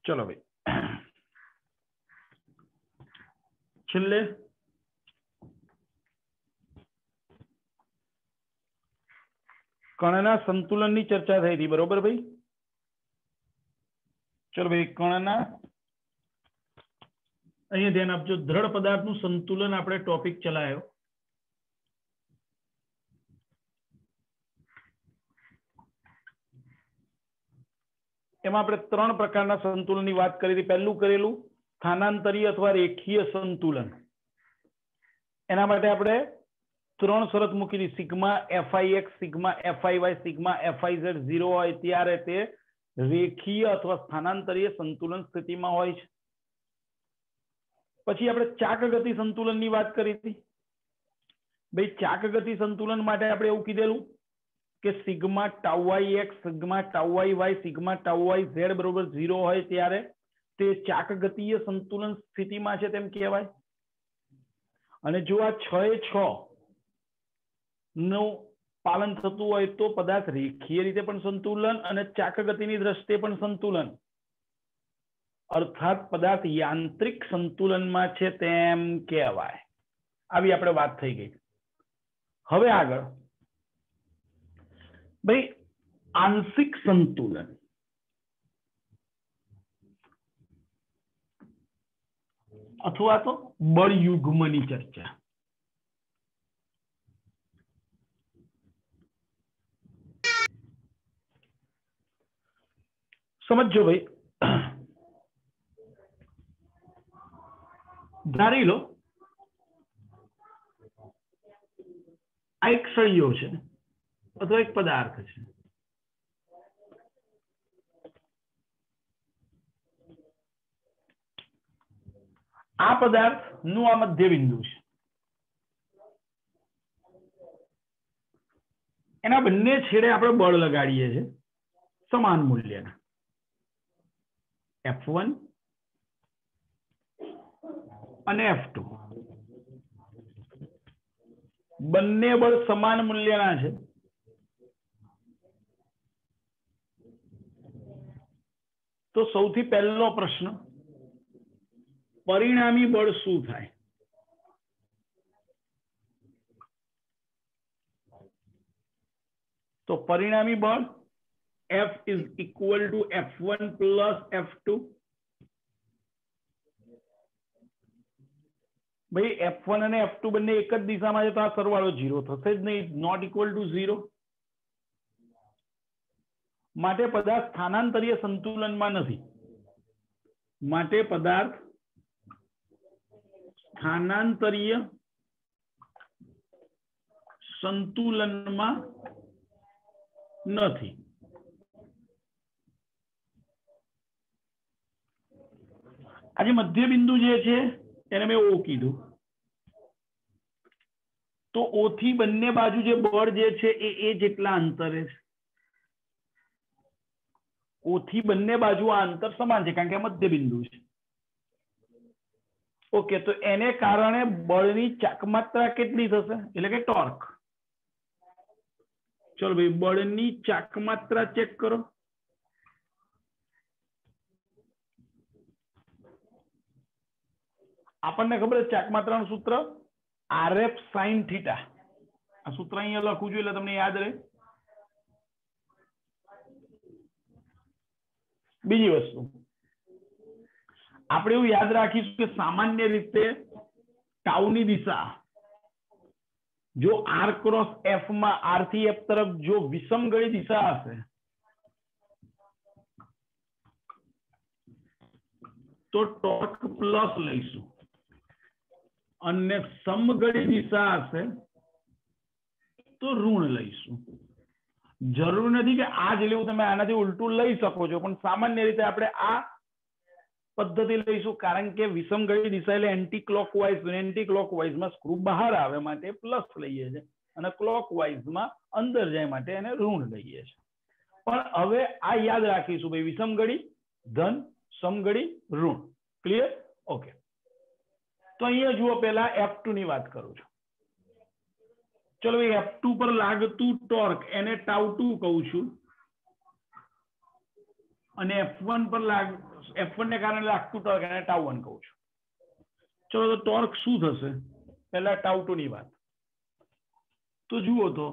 चलो भाई छेल्ले कणना संतुलन की चर्चा थई थी बरोबर भाई। चलो भाई कणना अहीं ध्यान आपजो दृढ़ पदार्थ नु संतुलन आपणे टॉपिक चलायो। एमां आपणे त्रण प्रकारना संतुलन की बात करी थी। पहेलुं करेलुं स्थानांतरीय अथवा रेखीय संतुलन। एना माटे आपणे त्रण शरत मूकी दी sigma FIX sigma FIY sigma FIZ 0 होय त्यारे ते रेखीय अथवा स्थानांतरीय संतुलन स्थिति में होय छे। पछी आपणे चाक गति संतुलन की बात करी थी भाई। चाक गति संतुलन माटे आपणे एवुं कीधेलुं के sigma tau Y X sigma tau Y Y sigma tau Y Z बराबर 0 होय त्यारे ते चाक गतीय संतुलन स्थिति में छे तेम कहेवाय। अने जो आ 6 नु पालन थतुं होय तो पदार्थ रेखीय रीते पण संतुलन अने चाक गतिनी दृष्टिए पण संतुलन अर्थात पदार्थ यांत्रिक संतुलन में छे तेम कहेवाय। आवी आपणे वात थई गई। हवे आगळ भाई आंशिक संतुलन अथवा तो बळयुग्मनी चर्चा। समझो भाई धारी लो आ एक सळियो छे अथवा एक पदार्थ छे। आ पदार्थ नु आ मध्य बिंदु छे। एना बंने छेड़े आपणे बळ लगाड़ीए छे समान मूल्यना F1 અને F2 બંને બળ સમાન મૂલ્યના છે। તો સૌથી પહેલો પ્રશ્ન પરિણામી બળ શું થાય? તો પરિણામી બળ F is equal to F1 plus F2। भाई F1 અને F2 બંને એક જ દિશામાં છે તો આ સરવાળો 0 થશે જ નહીં, નોટ ઇક્વલ ટુ 0। માટે પદાર્થ સ્થાનાંતરીય સંતુલનમાં નથી। માટે પદાર્થ સ્થાનાંતરીય સંતુલનમાં નથી। आज मध्य बिंदु जे छे एने मैं ओ कीधुं तो ओ थी बंने बाजू जे बळ जे छे ए जेटला अंतरे छे। ओ थी बंने बाजू आ अंतर समान छे कारण के मध्य बिंदु छे। ओके तो एने कारणे बळनी चाकमात्रा केटली थशे એટલે કે टॉर्क। चलो भाई बळनी चाकमात्रा चेक करो। આપણને ખબર છે ચાકમાત્રાનું સૂત્ર RF sin θ। આ સૂત્ર અહીંયા લખું છું એટલે તમને યાદ રહે। બીજી વસ્તુ આપણે એવું યાદ રાખીશું કે સામાન્ય રીતે ટાઉની દિશા જો R क्रॉस F માં R થી F तरफ जो વિષમગળી દિશા હશે તો ટોર્ક પ્લસ લઈશું અને સમગળી દિશા હશે તો ઋણ લઈશું। જરૂર નથી કે આ જ લેવું, તમે આનાથી ઉલટું લઈ શકો છો પણ સામાન્ય રીતે આપણે આ પદ્ધતિ લઈશું કારણ કે વિષમગળી દિશા એટલે એન્ટી ક્લોકવાઇઝ માં સ્ક્રૂ બહાર આવે માટે પ્લસ લઈએ છે અને ક્લોકવાઇઝ માં અંદર જાય માટે એને ઋણ લઈએ છે। પણ હવે આ યાદ રાખીશું ભાઈ વિષમગળી ધન સમગળી ઋણ। ક્લિયર? ઓકે तो अहीं जुओ पहला F2 ની વાત करूं छुं। चलो भाई F2 पर लागतु टॉर्क एने टाउ 2 कहूं छुं। અને F1 પર F1 ને કારણે લાગતું ટોર્ક એને ટાઉ1 કહું છું. ચલો તો ટોર્ક શું થશે પહેલા ટાઉ2 ની વાત. તો જુઓ તો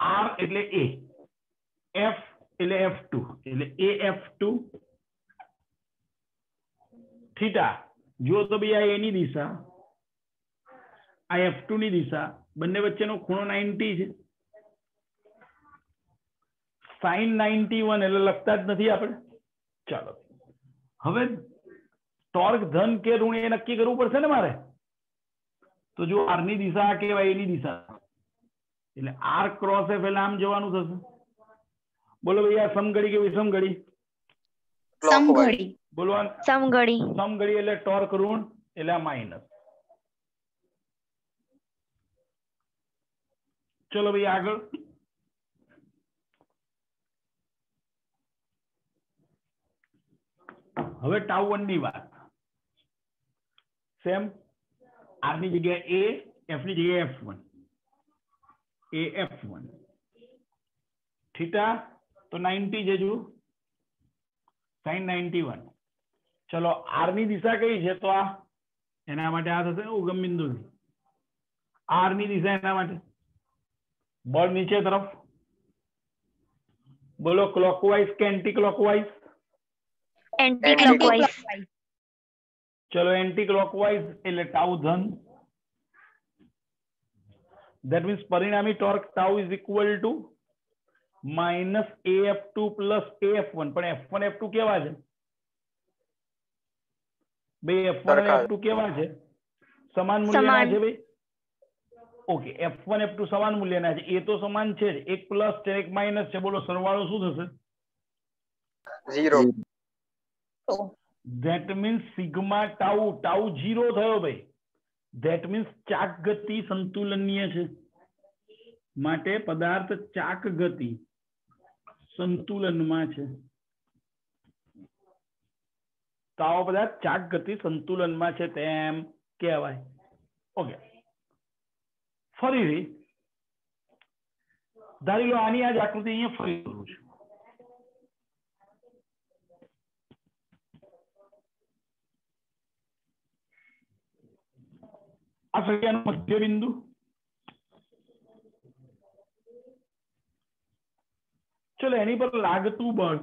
R એટલે A, F એટલે F2 એટલે AF2 થીટા. જુઓ તો ભાઈ આ A ની દિશા, આ F2 ની દિશા, બંને વચ્ચેનો ખૂણો 90 છે. sin 91 એટલે લખતા જ નથી આપણે. ચાલો હવે ટોર્ક ધન કે ઋણ એ નક્કી કરવું પડશે ને મારે. તો જો R ની દિશા કેવાય A ની દિશા, એટલે R ક્રોસ F એટલે આમ જવાનું થશે. બોલો ભાઈ આ સમઘડી કે વિષમઘડી? સમઘડી. બોલો સમઘડી. સમઘડી એટલે ટોર્ક ઋણ એટલે આ માઇનસ. ચલો ભાઈ આગળ. હવે ટાઉ1 ની વાત. સેમ R ની જગ્યાએ A, F ની જગ્યાએ F1. AF1 થીટા તો 90 છે જુઓ, sin 91. ચલો R ની દિશા કઈ છે? તો આ એના માટે આ થશે ઉગમ બિંદુ. R ની દિશા એના માટે બળ નીચે તરફ. બોલો ક્લોકવાઇઝ કે એન્ટી ક્લોકવાઇઝ? Anti clockwise. ચલો એન્ટી ક્લોકવાઇઝ એટલે ટાઉ ધન. That means પરિણામી torque tau is equal to minus AF2 plus AF1. પણ F1 F2 કેવા છે ભાઈ? F1 અને F2 કેવા છે? સમાન મૂલ્યના છે ભાઈ. ઓકે, F1 F2 સમાન મૂલ્યના છે. એ તો સમાન છે જ, એક પ્લસ છે એક માઇનસ છે. બોલો સરવાળો શું થશે? 0. That means sigma tau, tau 0 થયો ભાઈ. That means ચાક ગતિ સંતુલનીય છે. માટે પદાર્થ ચાક ગતિ સંતુલનમાં છે. તો આવો પદાર્થ ચાક ગતિ સંતુલનમાં છે તેમ કહેવાય. ઓકે, ફરીથી ધારી લો આની આ જ આકૃતિ અહીંયા ફરી કરું છું. આ સંખ્યાનું મધ્ય બિંદુ, ચલો એની પર લાગતું બળ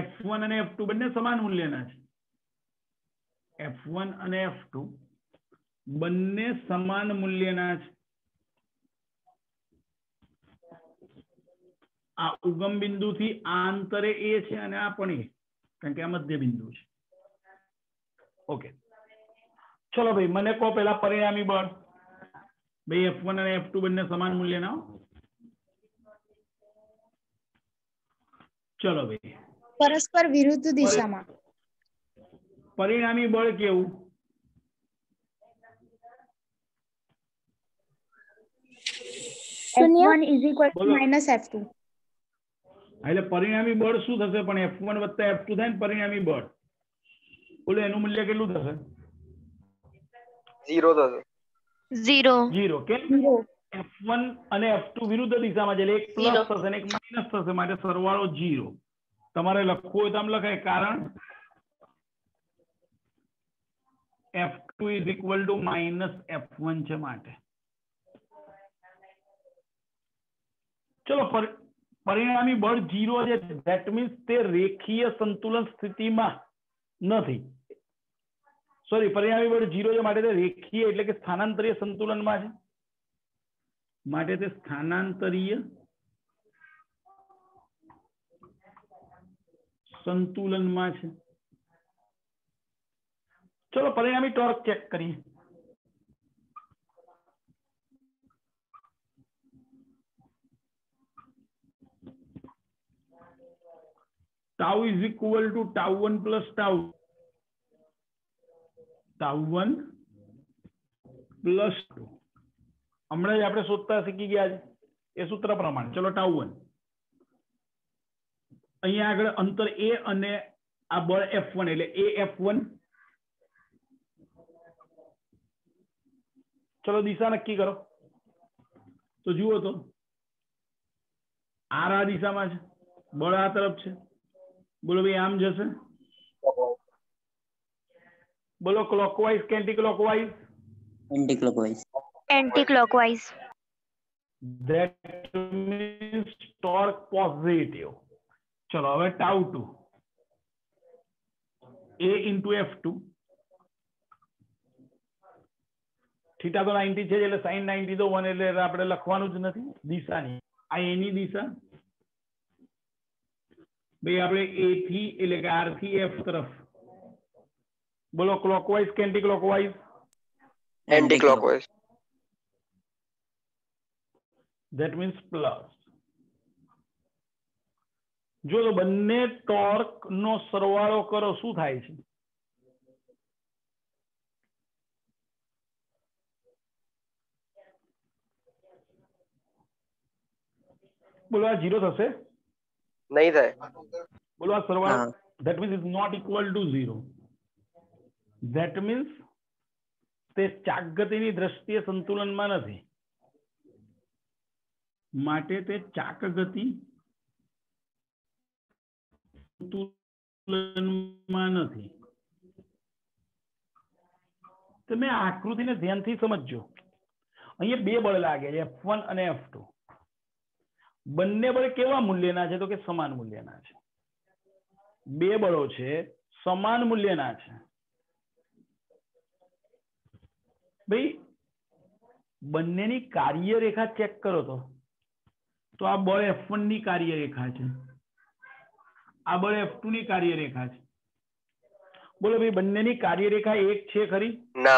F1 અને F2 બંને સમાન મૂલ્યના છે. F1 અને F2 બંને સમાન મૂલ્યના છે. આ ઉગમ બિંદુથી આ અંતરે A છે અને આ પણ A, કારણ કે આ મધ્ય બિંદુ છે. ઓકે, ચલો ભાઈ મને કહો પેલા પરિણામી બળ. ભાઈ F1 અને F2 બંને સમાન મૂલ્યના. ચલો ભાઈ પરસ્પર વિરુદ્ધ દિશામાં. પરિણામી બળ કેવું? F1 is equal to minus F2. એટલે પરિણામી બળ શું થશે? પણ F1 વત્તા F2 થાય ને પરિણામી બળ. બોલો એનું મૂલ્ય કેટલું થશે? 0 થશે. 0. કેમ? F1 અને F2 વિરુદ્ધ દિશામાં છે એટલે એક પ્લસ થશે અને એક માઇનસ થશે, માટે સરવાળો 0. તમારે લખવું હોય તો આમ લખાય, કારણ F2 is equal to minus F1 છે માટે. ચલો પરિણામી બળ 0 છે. ધેટ મીન્સ તે રેખીય સંતુલન સ્થિતિમાં નથી. સોરી, પરિણામી બળ 0 છે માટે તે રેખીય એટલે કે સ્થાનાંતરીય સંતુલનમાં છે. માટે તે સ્થાનાંતરીય સંતુલનમાં છે. ચલો પરિણામી ટોર્ક ચેક કરીએ. tau is equal to tau1 plus tau. tau1 plus 2. હમણાં જ આપણે શોધતા શીખી ગયા છે એ સૂત્ર પ્રમાણે. ચલો ટાઉ1, અહીંયા આગળ અંતર A અને આ બળ F1 એટલે AF1. ચલો દિશા નક્કી કરો. તો જુઓ તો આર આ દિશામાં છે, બળ આ તરફ છે. બોલો ભાઈ આમ જશે. બોલો ક્લોકવાઇઝ કે anti clockwise? Anti clockwise. Anti clockwise. That means torque positive. ચલો હવે tau 2 a into f2. Theta તો 90 છે એટલે sin 90 તો 1 એટલે આપણે લખવાનું જ નથી દિશાની. આ એની દિશા ભાઈ આપણે a થી એટલે કે r થી f તરફ. બોલો ક્લોકવાઇઝ કે anti clockwise? Anti clockwise. That means plus. જો તો બંને ટોર્ક નો સરવાળો કરો શું થાય છે? બોલો આ 0 થશે? नहीं था. બોલો આ સરવાળો. That means is not equal to 0. That means તે ચાક ગતિની દ્રષ્ટિએ સંતુલનમાં નથી, માટે તે ચાક ગતિ સંતુલનમાં નથી. તમે આ આકૃતિને ધ્યાનથી સમજજો. અહીંયા બે બળ લાગે છે, F1 અને F2. બંને બળ કેવા મૂલ્યના છે? તો કે સમાન મૂલ્યના છે. બે બળો છે, સમાન મૂલ્યના છે. ભાઈ બંનેની કાર્યરેખા ચેક કરો તો આ બળ F1 ની કાર્યરેખા છે, આ બળ F2 ની કાર્યરેખા છે. બોલો ભાઈ બંનેની કાર્યરેખા એક છે ખરી? ना.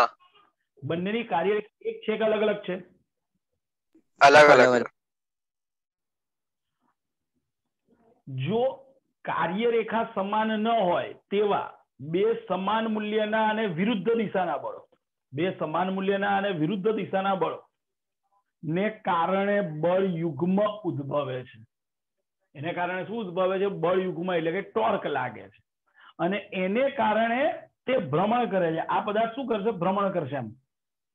બંનેની કાર્યરેખા એક છે કે અલગ અલગ છે? अलग अलग. જો કાર્યરેખા સમાન ન હોય તેવા બે સમાન મૂલ્યના અને વિરુદ્ધ દિશાના બળો, બે સમાન મૂલ્યના અને વિરુદ્ધ દિશાના બળો ને કારણે બળ યુગ્મ ઉદ્ભવે છે. એને કારણે શું ઉદ્ભવે છે? બળ યુગ્મ એટલે કે ટોર્ક લાગે છે અને એને કારણે તે ભ્રમણ કરે છે. આ પદાર્થ શું કરશે? ભ્રમણ કરશે. આમ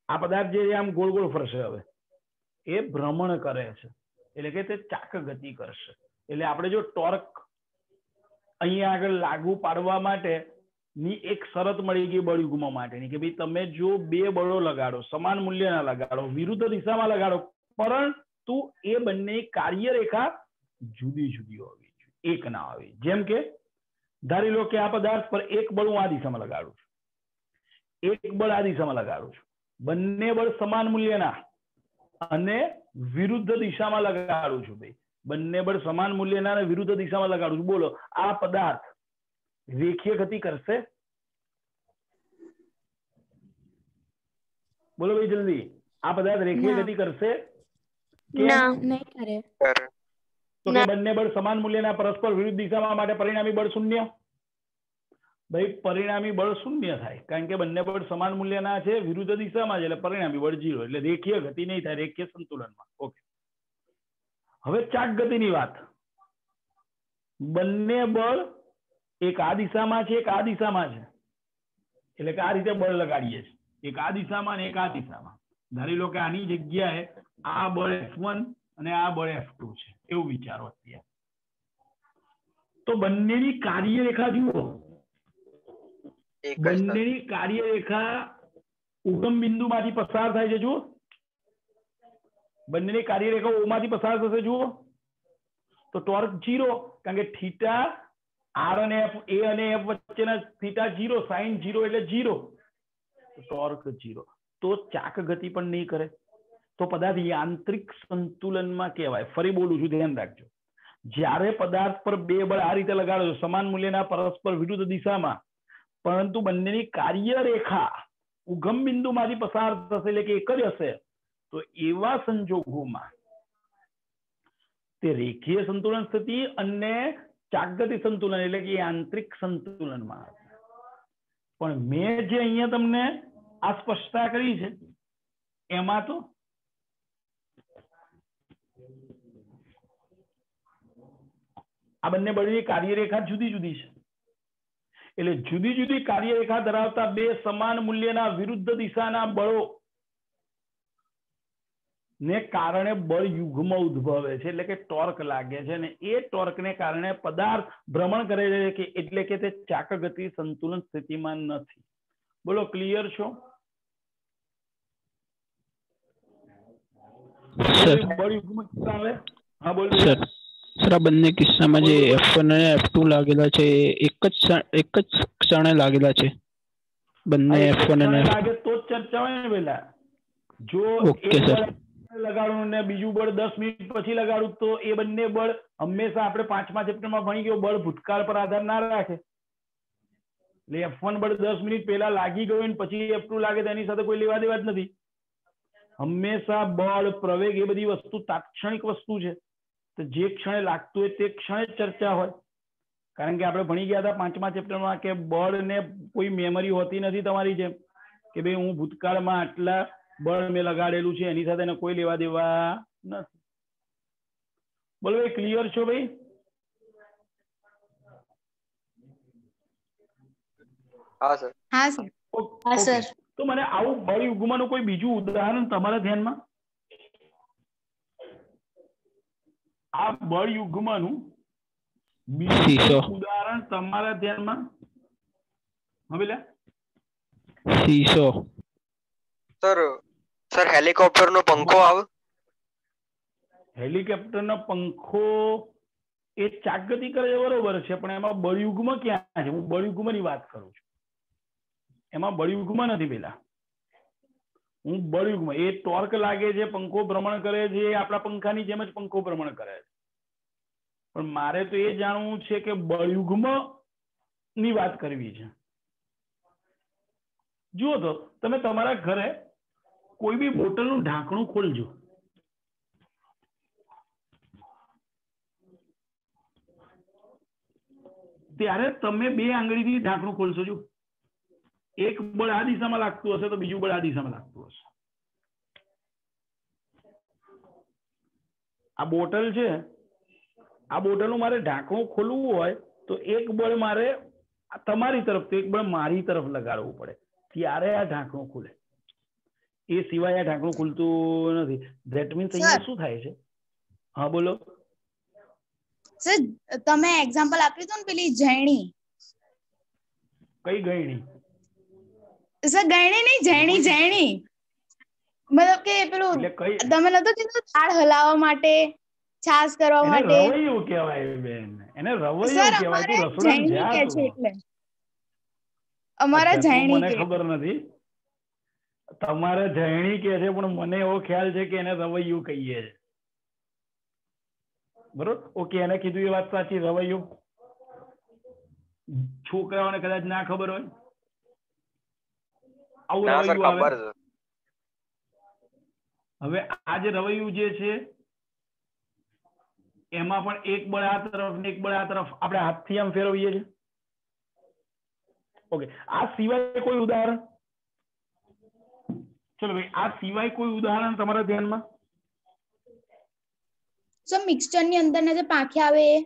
આ પદાર્થ જે આમ ગોળ ગોળ ફરશે, હવે એ ભ્રમણ કરે છે એટલે કે તે ચાક ગતિ કરશે. એટલે આપણે જો ટોર્ક અહીંયા આગળ લાગુ પાડવા માટે ની એક શરત મળી ગઈ બળ યુગ્મ માટેની કે ભાઈ તમે જો બે બળો લગાડો, સમાન મૂલ્યના લગાડો, વિરુદ્ધ દિશામાં લગાડો, પરંતુ એ બંને કાર્યરેખા જુદી જુદી હોવી જોઈએ, એક ના હોવી. જેમ કે ધારી લો કે આ પદાર્થ પર એક બળ હું આ દિશામાં લગાડું છું, એક બળ આ દિશામાં લગાડું છું, બંને બળ સમાન મૂલ્યના અને વિરુદ્ધ દિશામાં લગાડું છું. ભાઈ બંને બળ સમાન મૂલ્યના અને વિરુદ્ધ દિશામાં લગાડું છું. બોલો આ પદાર્થ રેખીય ગતિ કરશે? બોલો ભાઈ જલ્દી, આ પદાર્થ રેખીય ગતિ કરશે? ના, નહીં કરે. તો કે બંને બળ સમાન મૂલ્યના પરસ્પર વિરુદ્ધ દિશામાં, માટે પરિણામી બળ શૂન્ય. ભાઈ પરિણામી બળ શૂન્ય થાય કારણ કે બંને બળ સમાન મૂલ્યના છે, વિરુદ્ધ દિશામાં છે, એટલે પરિણામી બળ 0. એટલે રેખીય ગતિ નહીં થાય, રેખીય સંતુલનમાં. ઓકે, હવે ચાક ગતિની વાત. બંને બળ એક આ દિશામાં છે, એક આ દિશામાં છે, એટલે કે આ રીતે બળ લગાડીએ છીએ, એક આ દિશામાં અને એક આ દિશામાં. ધારી લો કે આની જગ્યાએ આ બળ F1 અને આ બળ F2 છે, એવું વિચારો. અત્યારે તો બંનેની કાર્યરેખા જુઓ, બંનેની કાર્યરેખા ઉગમ બિંદુમાંથી પસાર થાય છે. જુઓ બંનેની કાર્યરેખા O માંથી પસાર થશે. જુઓ તો ટોર્ક 0 કારણ કે થીટા R અને F, A અને F વચ્ચેના થીટા 0, sin 0 એટલે 0, ટોર્ક 0. તો ચાક ગતિ પણ નહીં કરે તો પદાર્થ યાંત્રિક સંતુલનમાં કહેવાય. ફરી બોલું છું, ધ્યાન રાખજો. જ્યારે પદાર્થ પર બે બળ આ રીતે લગાડો છો, સમાન મૂલ્યના પરસ્પર વિરુદ્ધ દિશામાં, પરંતુ બંનેની કાર્યરેખા ઉગમ બિંદુમાંથી પસાર થશે એટલે કે એક જ હશે, તો એવા સંજોગોમાં તે રેખીય સંતુલન સ્થિતિ અને ચાકગતિ સંતુલન એટલે કે યાંત્રિક સંતુલનમાં હશે. પણ મેં જે અહીંયા તમને આ સ્પષ્ટતા કરી છે એમાં તો આ બંને બળની કાર્યરેખા જુદી જુદી છે. એટલે જુદી જુદી કાર્યરેખા ધરાવતા બે સમાન મૂલ્યના વિરુદ્ધ દિશાના બળો ને કારણે બળ યુગ્મ ઉદ્ભવે છે, એટલે કે ટોર્ક લાગે છે, ને એ ટોર્કને કારણે પદાર્થ ભ્રમણ કરે છે કે એટલે કે તે ચાક ગતિ સંતુલન સ્થિતિમાં નથી. બોલો ક્લિયર છો? બળ યુગ્મ કિસ્સા આવે. હા બોલ સર. સર આ બંને કિસ્સામાં જે F1 અને F2 લાગેલા છે એક જ ક્ષણે લાગેલા છે. બંને F1 અને લાગે તો જ ચર્ચા હોય ને પેલા. જો ઓકે સર. લગાડું ને બીજું બળ 10 મિનિટ પછી લગાડું તો એ બંને બળ હંમેશા આપણે 5મા ચેપ્ટરમાં ભણી ગયો બળ ભૂતકાળ પર આધાર ના રાખે. એટલે F1 બળ 10 મિનિટ પહેલા લાગી ગયું ને પછી F2 લાગે તો એની સાથે કોઈ લેવા દેવા જ નથી. હંમેશા બળ પ્રવેગ એ બધી વસ્તુ તાત્ક્ષણિક વસ્તુ છે, તો જે ક્ષણે લાગતું હોય તે ક્ષણે જ ચર્ચા હોય. કારણ કે આપણે ભણી ગયા હતા 5મા ચેપ્ટરમાં કે બળ ને કોઈ મેમરી હોતી નથી તમારી જેમ કે ભાઈ હું ભૂતકાળમાં આટલા બળ મેં લગાડેલું છે એની સાથે કોઈ લેવા દેવા નથી. બોલો ભાઈ ક્લિયર છો ભાઈ? હા સર. હા સર. હા સર. તો મને આવું બળ યુગ્મનું કોઈ બીજું ઉદાહરણ તમારા ધ્યાનમાં? આ બળ યુગ્મનું બીજું ઉદાહરણ તમારા ધ્યાનમાં? હા બેલા. સીસો. સર હેલિકોપ્ટર નો પંખો આવે. હેલિકોપ્ટર નો પંખો એ ચાકગતિ કરે બરોબર છે, પણ એમાં બળયુગ્મ ક્યાં છે? હું બળયુગ્મ ની વાત કરું છું. એમાં બળયુગ્મ નથી પેલા. હું બળયુગ્મ એ ટોર્ક લાગે છે, પંખો ભ્રમણ કરે છે, આપણા પંખાની જેમ જ પંખો ભ્રમણ કરે છે. પણ મારે તો એ જાણવું છે કે બળયુગ્મ ની વાત કરવી છે. જુઓ તો તમે તમારા ઘરે કોઈ બી બોટલનું ઢાંકણું ખોલજો. ત્યારે તમે 2 આંગળીથી ઢાંકણું ખોલશો. જો એક બળ આ દિશામાં લાગતું હશે તો બીજું બળ આ દિશામાં લાગતું હશે. આ બોટલ છે, આ બોટલનું મારે ઢાંકણું ખોલવું હોય તો એક બળ મારે તમારી તરફ તો એક બળ મારી તરફ લગાડવું પડે, ત્યારે આ ઢાંકણું ખુલે. એ સિવાય આ ઢાંકણું ખુલતું નથી. ધેટ મીન્સ અહીંયા શું થાય છે? હા બોલો સર. તમે એક્ઝામ્પલ આપ્યું હતું ને પેલી જૈણી. કઈ ગયણી? સર ગયણી નહીં, જૈણી. જૈણી મતલબ કે પેલું તમે નતો કીધું દાળ હલાવવા માટે, છાસ કરવા માટે. રવૈયું કહેવાય બેન, એને રવૈયું કહેવાય. તું રસોડામાં જા તો. એટલે અમારા જૈણી મને ખબર નથી. તમારે જૈણી કે છે, પણ મને એવો ખ્યાલ છે કે એને રવૈયું કહીએ છે. બરોબર, ઓકે. એને કીધું એ વાત સાચી, રવૈયું. છોકરાઓને કદાચ ના ખબર હોય આવું રવૈયું આવે. હવે આ જે રવૈયું જે છે એમાં પણ એક બળ આ તરફ ને એક બળ આ તરફ આપણે હાથથી આમ ફેરવીએ છીએ. ઓકે, આ સિવાય કોઈ ઉદાહરણ? ચલો ભાઈ, આ સિવાય કોઈ ઉદાહરણ તમારા ધ્યાનમાં? સર મિક્સચર ની અંદર ના જે પાંખે આવે એ?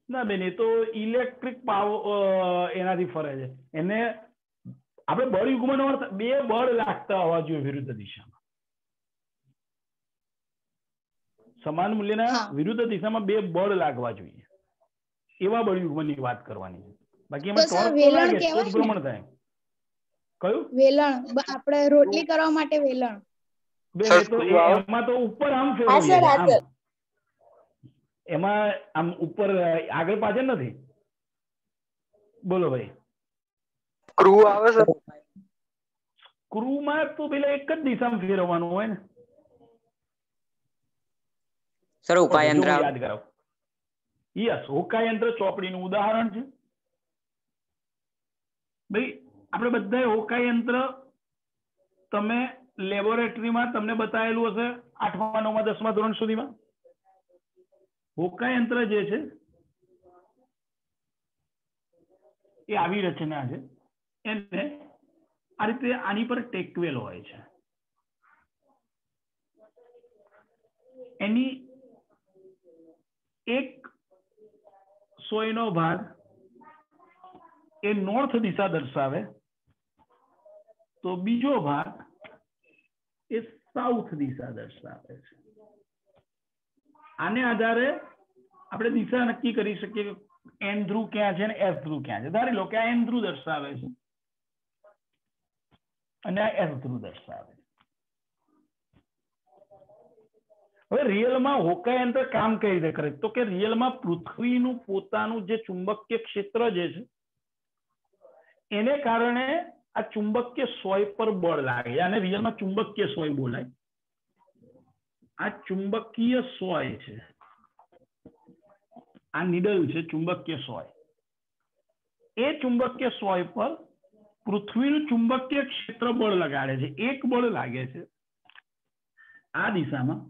ના બેન, એ તો ઇલેક્ટ્રિક પાવર એનાથી ફરે છે. એને આપણે બળ યુગ્મનો અર્થ 2 બળ લાગતા હોવા જોઈએ વિરુદ્ધ દિશામાં. સમાન મૂલ્યના વિરુદ્ધ દિશામાં 2 બળ લાગવા જોઈએ, એવા બળ યુગ્મની વાત કરવાની છે. બાકી એમાં ટોર્ક તો લાગે તો જ ભ્રમણ થાય. કયું વેલણ? આપણે રોટલી કરવા માટે વેલણ. બેન એ તો એમાં તો ઉપર આમ ફેરવીએ આમ, એમાં આમ ઉપર આગળ પાછળ નથી. બોલો ભાઈ. સ્ક્રૂ આવે છે. સ્ક્રૂમાં તો પેલા એક જ દિશામાં ફેરવવાનું હોય ને. સર હોકાયંત્ર યાદ કરાવો. યસ, હોકાયંત્ર ચોપડીનું ઉદાહરણ છે. ભાઈ આપણે બધા હોકાયંત્ર તમે લેબોરેટરીમાં તમને બતાવેલું હશે 8મા 9મા 10મા ધોરણ સુધીમાં. હોકાયંત્ર જે છે એ આવી રચના છે. એને આ રીતે આની પર ટેકવેલ હોય છે. એની એક સોયનો ભાગ એ નોર્થ દિશા દર્શાવે, તો બીજો ભાગ એ સાઉથ દિશા દર્શાવે છે. આને આધારે આપણે દિશા નક્કી કરી શકીએ કે એન ધ્રુવ ક્યાં છે અને એસ ધ્રુવ ક્યાં છે. ધારી લો કે આ એન ધ્રુવ દર્શાવે છે અને આ એસ ધ્રુવ દર્શાવે છે. હવે રિયલમાં હોકાય યંત્ર કામ કઈ રીતે કરે? તો કે રિયલમાં પૃથ્વીનું પોતાનું જે ચુંબકીય ક્ષેત્ર જે છે એને કારણે આ ચુંબકીય સોય પર બળ લાગે. આને રિયલમાં ચુંબકીય સોય બોલાય. આ ચુંબકીય સોય છે, આ નીડલ છે ચુંબકીય સોય. એ ચુંબકીય સોય પર પૃથ્વીનું ચુંબકીય ક્ષેત્ર બળ લગાડે છે. એક બળ લાગે છે આ દિશામાં,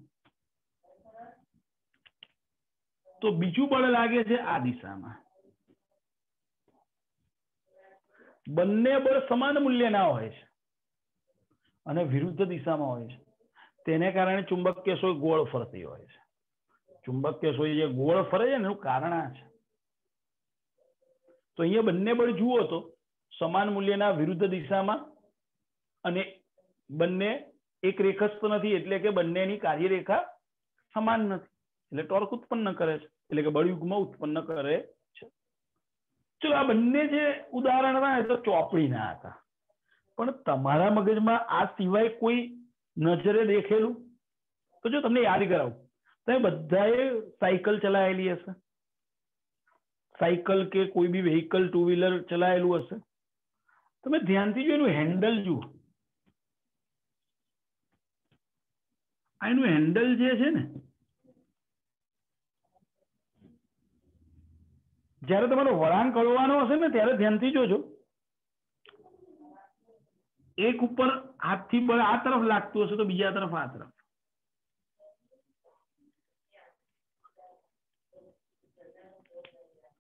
તો બીજું બળ લાગે છે આ દિશામાં. બંને બળ સમાન મૂલ્યના હોય છે અને વિરુદ્ધ દિશામાં હોય છે. તેને કારણે ચુંબકીય સોય ગોળ ફરતી હોય છે. ચુંબકીય સોય જે ગોળ ફરે છે ને એનું કારણ આ છે. તો અહીંયા બંને બળ જુઓ તો સમાન મૂલ્યના વિરુદ્ધ દિશામાં અને બંને એક રેખસ્થ નથી, એટલે કે બંનેની કાર્યરેખા સમાન નથી, એટલે ટોર્ક ઉત્પન્ન કરે છે, એટલે કે બળયુગ્મ ઉત્પન્ન કરે છે. ચલો આ બંને જે ઉદાહરણ હતા તો ચોપડીના હતા, પણ તમારા મગજમાં આ સિવાય કોઈ નજરે દેખેલું? તો જો તમને યાદ કરાવું, તમે બધાએ સાયકલ ચલાવેલી હશે, સાયકલ કે કોઈ બી વ્હીકલ ટુ વ્હીલર ચલાવેલું હશે. તમે ધ્યાનથી જો એનું હેન્ડલ જુઓ. આ એનું હેન્ડલ જે છે ને, જયારે તમારો વળાંક કળવાનો હશે ને ત્યારે ધ્યાનથી જોજો. એક ઉપર હાથથી બળ આ તરફ લાગતું હશે તો બીજા તરફ આ તરફ.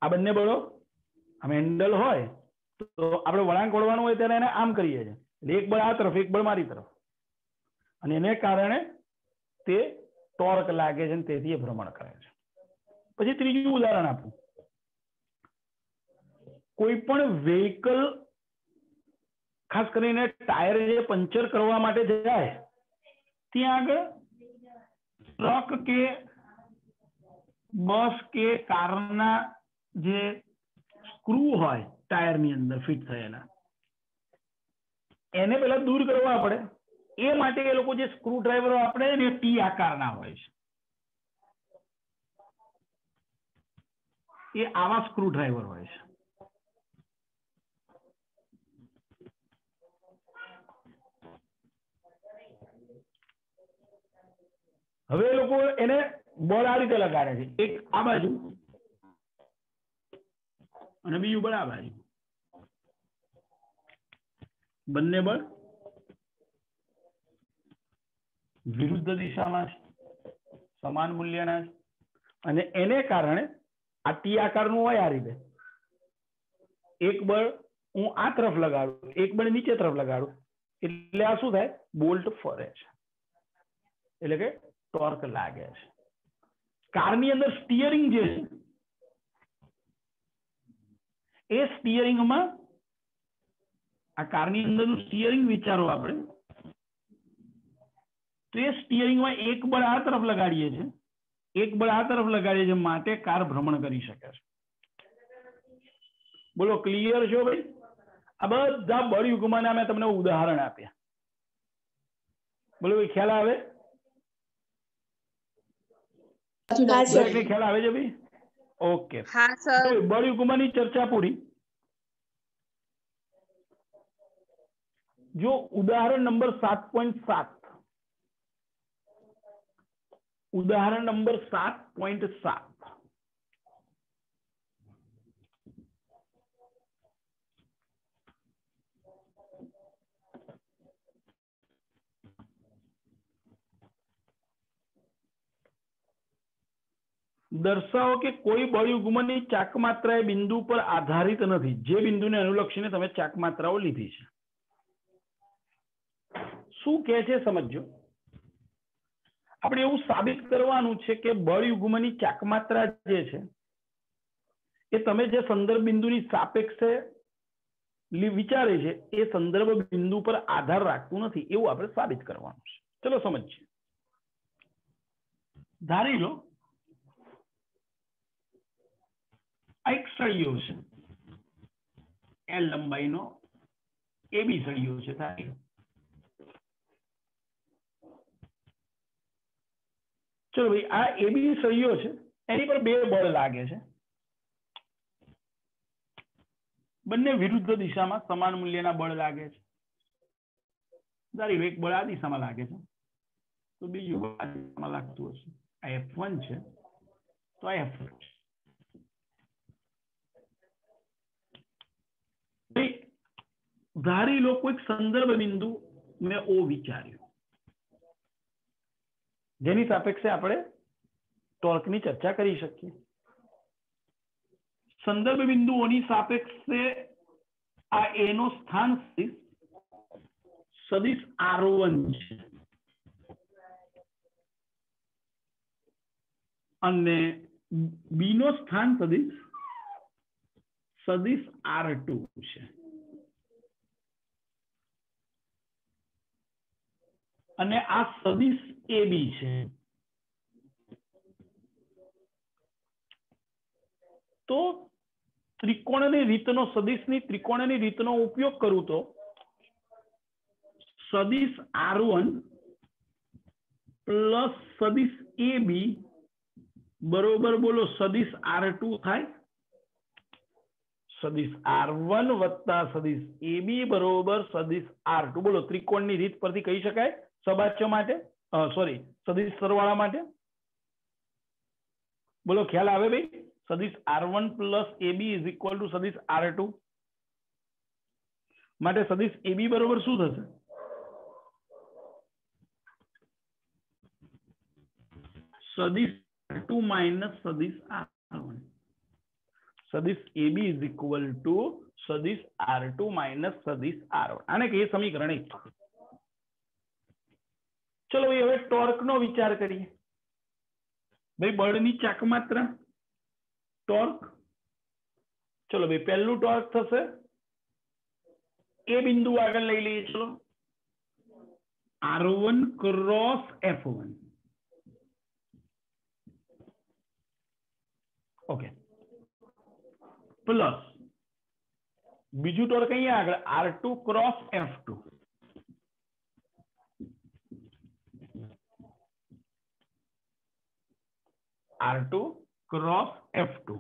આ બંને બળો આમ હેન્ડલ હોય તો આપણે વળાંક વળવાનું હોય ત્યારે એને આમ કરીએ છીએ, એટલે એક બળ આ તરફ એક બળ મારી તરફ, અને એને કારણે તે ટોર્ક લાગે છે અને તેથી એ ભ્રમણ કરે છે. પછી ત્રીજું ઉદાહરણ આપું. કોઈ પણ વેહિકલ, ખાસ કરીને ટાયર જે પંચર કરવા માટે જાય ત્યાં આગળ ટ્રક કે બસ કે કારના જે સ્ક્રૂ હોય ટાયરની અંદર ફિટ થયેલા, એને પેલા દૂર કરવા પડે. એ માટે એ લોકો જે સ્ક્રૂ ડ્રાઈવરો આપણે ને ટી આકારના હોય છે, એ આવા સ્ક્રૂ ડ્રાઈવર હોય છે. હવે એ લોકો એને બળ આ રીતે લગાડે છે, એક આ બાજુ અને બીજું બળ આ બાજુ. બંને બળ વિરુદ્ધ દિશામાં છે, સમાન મૂલ્યના છે, અને એને કારણે આ ટી આકારનું હોય આ રીતે. એક બળ હું આ તરફ લગાડું, એક બળ નીચે તરફ લગાડું, એટલે આ શું થાય? બોલ્ટ ફરે છે, એટલે કે ટોર્ક લાગે છે. કારની અંદર સ્ટીયરિંગ જે છે, એ સ્ટીયરિંગમાં, આ કારની અંદરનું સ્ટીયરિંગ વિચારો આપણે, તો એ સ્ટીયરિંગમાં એક બળ આ તરફ લગાડીએ છીએ, એક બળ આ તરફ લગાડીએ છીએ, માટે કાર ભ્રમણ કરી શકે છે. બોલો ક્લિયર છો ભાઈ? આ બધા બળ યુગ્મના મેં તમને ઉદાહરણ આપ્યા. બોલો ખ્યાલ આવે? ખ્યાલ આવે છે ભાઈ? ઓકે, બળ યુગ્મની ચર્ચા પૂરી. જો ઉદાહરણ નંબર 7.7, ઉદાહરણ નંબર 7.7. દર્શાવો કે કોઈ બળયુગ્મની ચાકમાત્રા એ બિંદુ પર આધારિત નથી, જે બિંદુને અનુલક્ષીને તમે ચાકમાત્રાઓ લીધી છે. શું કહે છે સમજો. આપણે એવું સાબિત કરવાનું છે કે બળયુગ્મની ચાકમાત્રા જે છે એ તમે જે સંદર્ભ બિંદુની સાપેક્ષે વિચારે છે એ સંદર્ભ બિંદુ પર આધાર રાખતું નથી, એવું આપણે સાબિત કરવાનું છે. चलो समझिए, धारी लो एक सळियो छे, एल लंबाई नो ए बी सळियो छे, धारी लो। चलो भाई आ ए बी सळियो छे, एनी पर बे बळ लागे छे, બંને વિરુદ્ધ દિશામાં સમાન મૂલ્યના બળ લાગે છે। ધારી લો એક બળ આ દિશામાં લાગે છે તો બીજું બળ આ દિશામાં લાગતું હશે। આ F1 છે તો આ F2 છે। ધારી લો કોઈક સંદર્ભ બિંદુ મેં O વિચાર્યું, જેની સાપેક્ષે આપણે ટોર્કની ચર્ચા કરી શકીએ। संदर्भ बिंदुओं सापेक्षे आ ए नो स्थान सदिश R1 छे अने बी नो स्थान सदिश R2 छे अने आ सदिश AB छे। तो त्रिकोणनी रीतनो सदिशनी त्रिकोणनी रीतनो उपयोग करूं तो सदिश R1 प्लस सदिश AB बरोबर बोलो सदिश R2 थाय। सदिश R1 वत्ता सदिश AB बरोबर सदिश R2 बोलो त्रिकोणनी रीत परथी कही शकाय सबाच्य माटे सॉरी सदिश सरवाळा माटे बोलो ख्याल आवे भाई। सदिश R1 plus AB is equal to सदिश R2 माटे सदिश AB बरोबर शू थशे सदिश R2 माइनस सदिश R1। सदिश AB इज इक्वल टू सदिश R2 माइनस सदिश R1 आने कहिए समीकरण 1। चलो भाई हवे टॉर्क नो विचार करिए भाई बळनी चाकमात्रा टॉर्क। चलो भाई पहलू टॉर्क थशे ए बिंदु आगळ लई लईए। चलो R1 cross F1 okay plus Biju torque अहींया आगळ R2 cross F2 R2 cross F2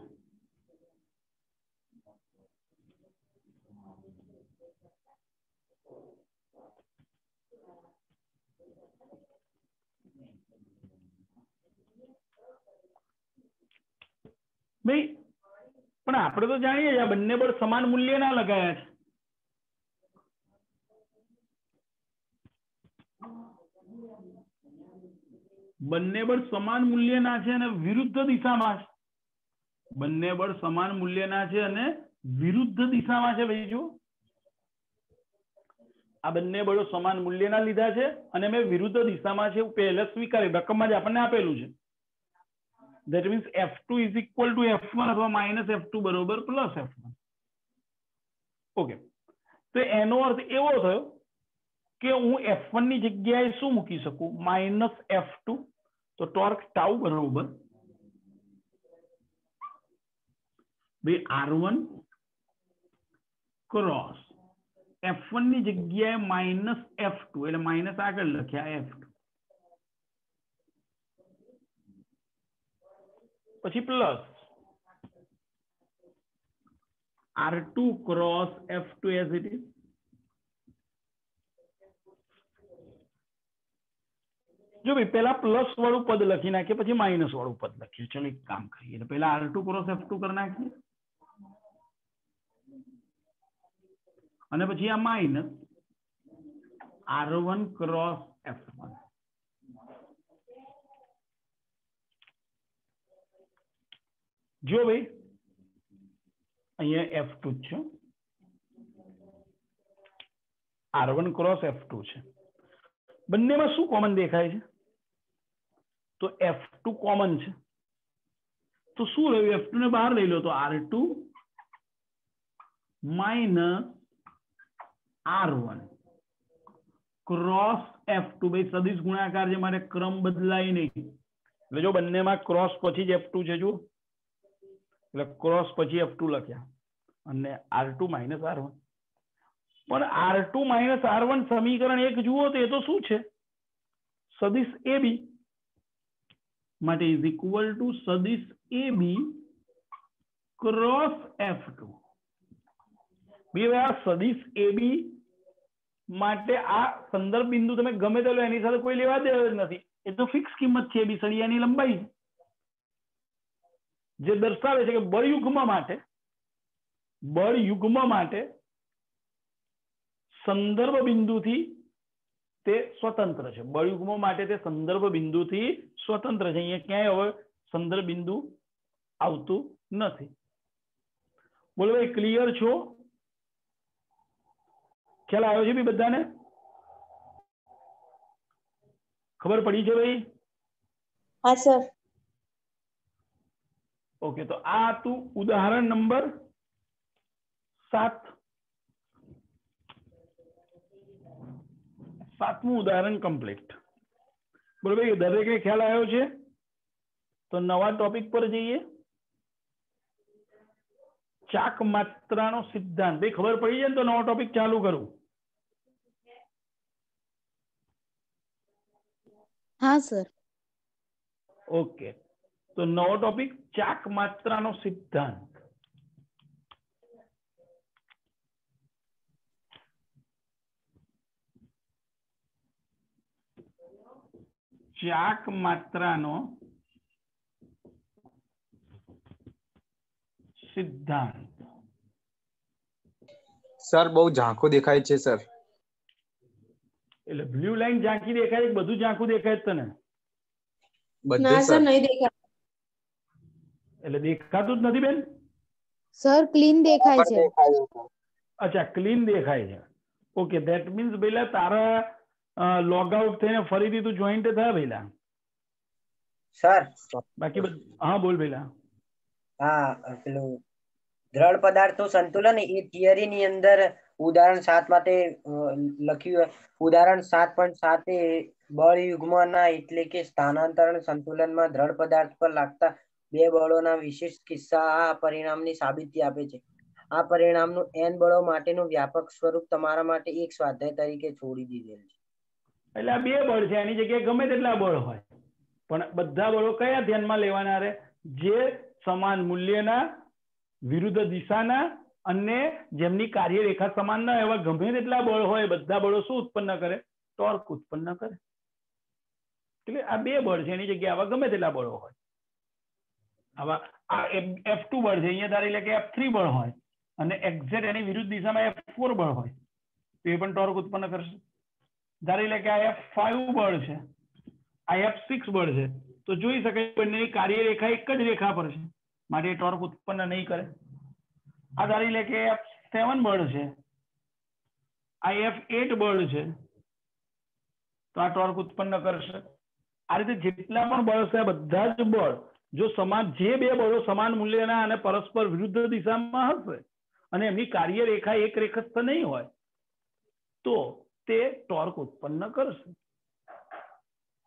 भाई पण आपणे तो जाणीए आ बंने बळ समान मूल्यना लगाया छे। बंने बळ समान मूल्यना छे अने विरुद्ध दिशामां छे। बंने बळ समान मूल्यना छे अने विरुद्ध दिशामां छे। भाई जो आ बंने बळो समान मूल्यना लीधा छे अने मैं विरुद्ध दिशामां छे पहेला स्वीकारी रकममां ज आपणने आपेલું છે। that means F2 is equal to F1 अथवा माइनस F2 बरोबर प्लस F1 ओके। तो एनो अर्थ एवो थयो के हूँ F1 ની જગ્યાએ શું મૂકી શકું माइनस F2 तो टॉर्क टाउ बरोबर भाई R1 क्रॉस F1 ની જગ્યાએ माइनस F2 એટલે माइनस આગળ લખ્યા F2 પછી plus R2 cross F2 as it is जो भाई पहला प्लस वालू पद लखी नाखिए પછી माइनस वालू पद लखिए। चलो एक काम करिए तो पहला R2 क्रॉस F2 कर नाखिए અને પછી આ માઈનસ R1 क्रॉस F1 जो भाई अहींया F2 છે R1 क्रॉस F2 છે બંનેમાં શું કોમન દેખાય છે तो F2 कॉमन है तो शू रह्यु F2 ने बहार लई लो तो R2 minus R1 cross F2 ભાઈ સદિશ ગુણાકાર છે મારે ક્રમ બદલાય નહીં એટલે જો બંનેમાં ક્રોસ પછી જ F2 છે જો એટલે ક્રોસ પછી F2 લખ્યા અને R2 માઇનસ R1 પણ R2 માઇનસ R1 સમીકરણ 1 જુઓ તો એ તો શું છે સદિશ AB માટે ઇઝ ઇક્વલ ટુ સદિશ AB ક્રોસ F2 બે આ સદિશ AB માટે આ સંદર્ભ બિંદુ તમે ગમે તે લો એની સાથે કોઈ લેવા દેવા જ નથી એ તો ફિક્સ કિંમત છે AB સળિયાની લંબાઈ જે દર્શાવે છે કે બળયુગ્મ માટે સંદર્ભ બિંદુથી તે સ્વતંત્ર છે બળયુગ્મ માટે તે સંદર્ભ બિંદુથી સ્વતંત્ર છે અહીંયા ક્યાંય હવે સંદર્ભ બિંદુ આવતું નથી બોલો ભાઈ ક્લિયર છો ખ્યાલ આવ્યો છે બી બધાને ખબર પડી છે ભાઈ હા સર ઓકે તો આ હતું ઉદાહરણ નંબર 7મું ઉદાહરણ કમ્પ્લીટ બોલો ભાઈ દરેકે ખ્યાલ આવ્યો છે તો નવા ટોપિક પર જઈએ ચાક માત્રાનો સિદ્ધાંત ભાઈ ખબર પડી જાય ને તો નવો ટોપિક ચાલુ કરું હા સર ઓકે તો નવો ટોપિક ચાક માત્રાનો સિદ્ધાંત ચાક માત્રાનો સિદ્ધાંત સર બહુ ઝાંખું દેખાય છે સર એટલે બ્લુ લાઈન ઝાંખી દેખાય છે બધું ઝાંખું દેખાય છે તને બધું સર નહીં દેખાય એટલે દેખાતું જ નથી બેન સર ક્લીન દેખાય છે અચ્છા ક્લીન દેખાય છે ઓકે ધેટ મીન્સ ભઈલા તારા લોગ આઉટ થઈને ફરીથી તું જોઈન્ટ થયા ભઈલા સર બાકી હા બોલ ભઈલા હા પેલું દ્રઢ પદાર્થનું સંતુલન એ થિયરી ની અંદર ઉદાહરણ 7 માટે લખ્યું ઉદાહરણ 7.7 બળ યુગ્મના એટલે કે સ્થાનાંતરણ સંતુલનમાં દ્રઢ પદાર્થ પર લાગતા બે બળોના વિશિષ્ટ કિસ્સા આ પરિણામની સાબિતી આપે છે આ પરિણામનું n બળો માટેનું વ્યાપક સ્વરૂપ તમારા માટે એક સ્વાધ્યાય તરીકે છોડી દીધેલ છે એટલે આ બે બળ છે એની જગ્યાએ ગમે તેટલા બળ હોય પણ બધા બળો કયા ધ્યાનમાં લેવાના રહે જે સમાન મૂલ્યના વિરુદ્ધ દિશાના અને જેમની કાર્યરેખા સમાન ના એવા ગમે તેટલા બળ હોય બધા બળો શું ઉત્પન્ન કરે ટોર્ક ઉત્પન્ન કરે એટલે આ બે બળ છે એની જગ્યાએ આવા ગમે તેટલા બળો હોય આવા આ F2 બળ છે અહીંયા ધારી લે કે F3 બળ હોય અને એક્ઝેક્ટ એની વિરુદ્ધ દિશામાં F4 બળ હોય તો એ પણ ટોર્ક ઉત્પન્ન કરશે ધારી લે કે આ F5 બળ છે આ F6 બળ છે તો જોઈ શકાય બંનેની કાર્યરેખા એક જ રેખા પર છે માટે ટોર્ક ઉત્પન્ન નહીં કરે આ ધારી લે કે F7 બળ છે આ F8 બળ છે તો આ ટોર્ક ઉત્પન્ન કરશે આ રીતે જેટલા પણ બળ છે બધા જ બળ જો સમાન જે બે બળો સમાન મૂલ્યના અને પરસ્પર વિરુદ્ધ દિશામાં હશે અને એમની કાર્યરેખા એક રેખસ્થ નહીં હોય તો તે ટોર્ક ઉત્પન્ન કરશે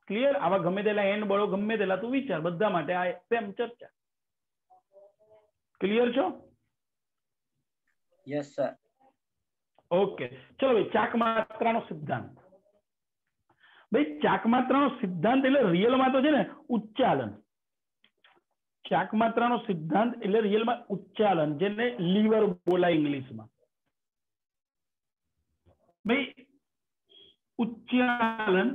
ક્લિયર આવા ગમે તેલા n બળો ગમે તેલા તું વિચાર બધા માટે આ સેમ ચર્ચા ક્લિયર છો યસ સર ઓકે ચલો ભાઈ ચાક માત્રાનો સિદ્ધાંત ભાઈ ચાક માત્રાનો સિદ્ધાંત એટલે રિયલમાં તો છે ને ઉચ્ચાલન ચાક માત્રાનો સિદ્ધાંત એટલે રિયલમાં ઉચ્ચાલન જેને લીવર બોલાય ઇંગ્લિશમાં ભાઈ ઉચ્ચાલન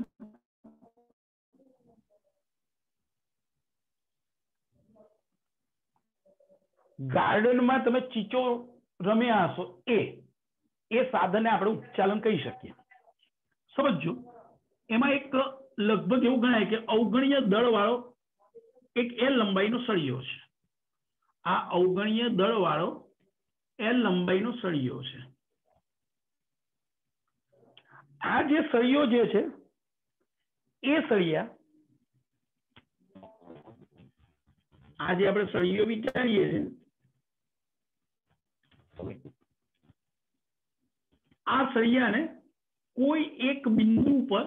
ગાર્ડનમાં તમે ચીચો રમ્યા હશો એ સાધનને આપણે ઉચ્ચાલન કહી શકીએ સમજો એમાં એક લગભગ એવું ગણાય કે અવગણ્ય દળ વાળો એક L લંબાઈનો સળિયો છે આ અવગણ્ય દળ વાળો L લંબાઈનો સળિયો છે આ જે સળિયો જે છે એ સળિયા આ જે આપણે સળિયો વિચારીએ છીએ આ સળિયાને કોઈ એક બિંદુ પર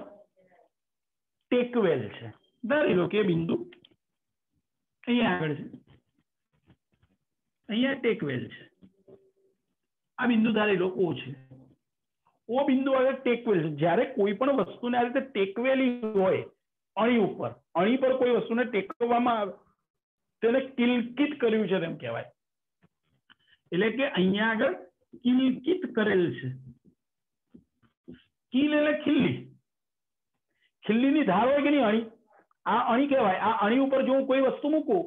ટેકવેલ છે. ધારી લો કે બિંદુ અહીંયા આગળ છે, અહીંયા ટેકવેલ છે. આ બિંદુ ધારી લો ઓ છે. ઓ બિંદુ આગળ ટેકવેલ છે. જ્યારે કોઈ પણ વસ્તુને આ રીતે ટેકવેલી હોય અણી ઉપર, અણી પર કોઈ વસ્તુને ટેકવવામાં આવે તેને કિલકિત કર્યું છે તેમ કહેવાય. એટલે કે અહીંયા આગળ કિલકિત કરેલ છે. કિલ એટલે ખીલ્લી, ખીલ્લીની ધાર હોય કે નહીં અણી, આ અણી કહેવાય. આ અણી ઉપર જો હું કોઈ વસ્તુ મૂકું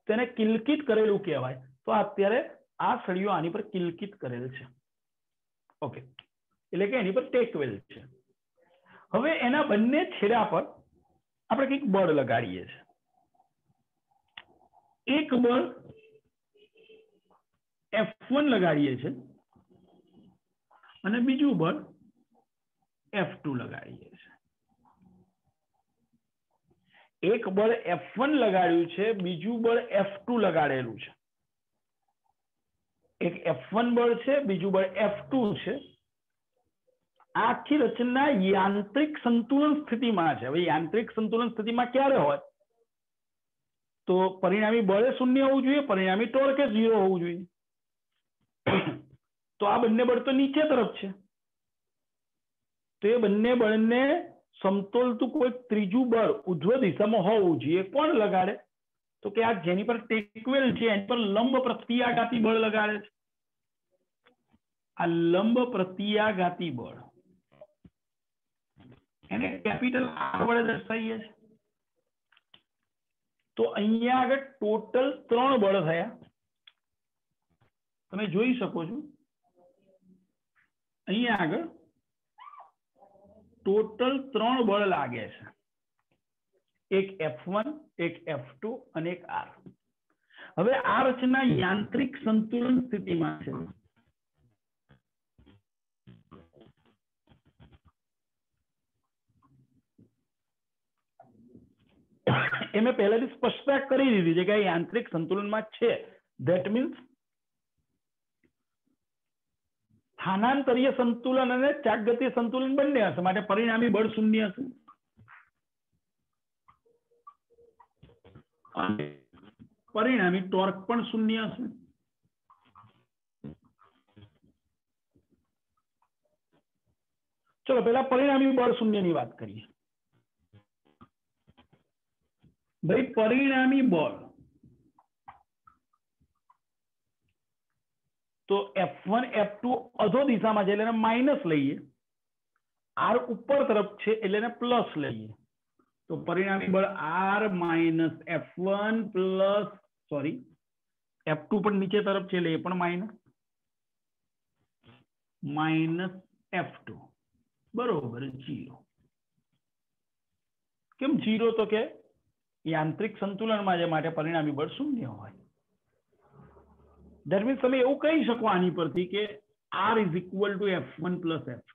તેને કિલકિત કરેલું કહેવાય. તો અત્યારે આ સળિયો આની પર કિલકિત કરેલ છે. ઓકે, એટલે કે એની પર ટેકવેલ છે. હવે એના બંને છેડા પર આપણે કંઈક બળ લગાડીએ છીએ. એક બળ F1 લગાડીએ છીએ અને બીજું બળ F2 લગાડીએ છીએ. એક બળ F1 લગાડ્યું છે, બીજું બળ F2 લગાડેલું છે. એક F1 બળ છે, બીજું બળ F2 છે. આખી રચના યાંત્રિક સંતુલન સ્થિતિમાં છે. હવે યાંત્રિક સંતુલન સ્થિતિમાં ક્યારે હોય તો પરિણામી બળ શૂન્ય હોવું જોઈએ, પરિણામી ટોર્ક 0 હોવું જોઈએ. તો આ બંને બળ તો નીચે તરફ છે, તો એ બંને બળને સમતોલતું કોઈ ત્રીજું બળ ઉધ્વ દિશામાં હોવું જોઈએ. કોણ લગાડે તો કે આ જેની પર ટેકવેલ છે એની પર લંબ પ્રત્યાઘાતી બળ લગાડે છે. આ લંબ પ્રત્યાઘાતી બળ એને કેપિટલ R વડે દર્શાવીએ છીએ. તો અહીંયા આગળ ટોટલ 3 બળ થયા. તમે જોઈ શકો છો અહીંયા આગળ ટોટલ 3 બળ લાગે છે. એક F1, એક F2 અને એક R. હવે આ રચના યાંત્રિક સંતુલન સ્થિતિમાં છે. એ મેં પહેલાથી સ્પષ્ટતા કરી દીધી છે કે યાંત્રિક સંતુલનમાં છે. ધેટ મીન્સ સ્થાનાંતરીય સંતુલન અને ચાકગતીય સંતુલન બંને હશે, માટે પરિણામી બળ શૂન્ય હશે. પરિણામી ટોર્ક પણ શૂન્ય હશે. ચલો પહેલા પરિણામી બળ શૂન્યની વાત કરીએ. ભાઈ પરિણામી બળ તો F1 F2 અધો દિશામાં છે એટલે એને માઇનસ લઈએ, R ઉપર તરફ છે એટલે એને પ્લસ લઈએ. તો પરિણામી બળ R minus F1 plus F2 પણ નીચે તરફ છે એટલે એ પણ માઇનસ F2 બરોબર 0. કેમ 0? તો કે યાંત્રિક સંતુલનમાં છે માટે પરિણામી બળ શૂન્ય હોય. ધેટ મીન્સ તમે એવું કહી શકો આની પરથી કે R is equal to F1 plus F2.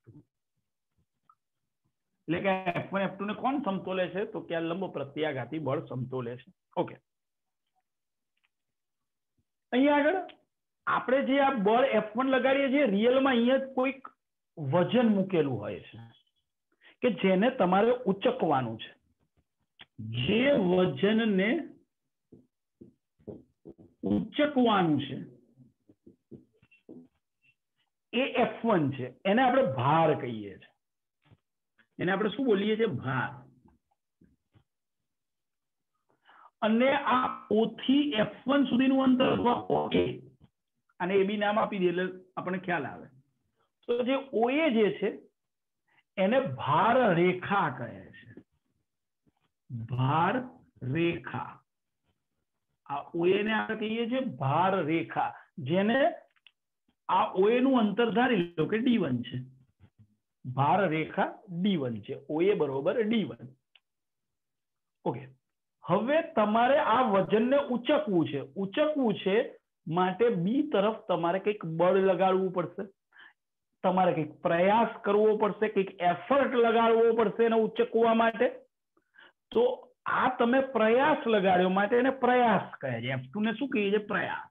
એટલે કે F1 F2 ને કોણ સમતોલે છે તો કે આ લંબ પ્રત્યાઘાતી બળ સમતોલે છે. ઓકે, અહીંયા આગળ આપણે જે આ બળ F1 લગાડીએ છીએ રિયલમાં અહીંયા કોઈક વજન મૂકેલું હોય છે કે જેને તમારે ઉચકવાનું છે. જે વજનને ઉચકવાનું છે એ F1 છે. એને આપણે ભાર કહીએ છીએ. એને આપણે શું બોલીએ છીએ? ભાર. અને આ O થી F1 સુધીનું અંતર અને એ બી નામ આપી દે એટલે આપણને ખ્યાલ આવે. તો જે OA જે છે એને ભાર રેખા કહે છે. ભાર રેખા. આ OA ને આપણે કહીએ છીએ ભાર રેખા, જેને આ OA નું અંતર ધારી લો કે D1 છે. ભાર રેખા D1 છે. OA બરોબર D1. ઓકે, હવે તમારે આ વજનને ઉચકવું છે માટે બી તરફ તમારે કંઈક બળ લગાડવું પડશે, તમારે કંઈક પ્રયાસ કરવો પડશે, કંઈક એફર્ટ લગાડવો પડશે એને ઉચકવા માટે. તો આ તમે પ્રયાસ લગાડ્યો માટે એને પ્રયાસ કહે છે. F2 ને શું કહીએ છીએ? પ્રયાસ.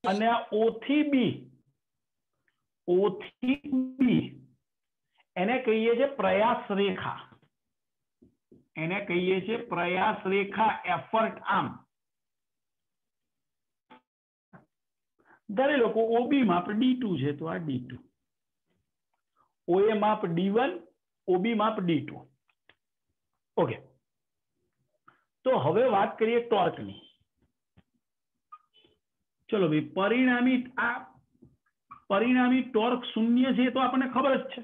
અને આ O થી B એને કહીએ છે પ્રયાસ રેખા, એને કહીએ છે પ્રયાસ રેખા, એફર્ટ આર્મ. ધારી લો OB માપ D2 છે તો આ D2, OA માપ D1, OB માપ D2. ઓકે, તો હવે વાત કરીએ ટોર્કની. ચલો ભાઈ, પરિણામી ટોર્ક શૂન્ય છે તો આપણને ખબર જ છે,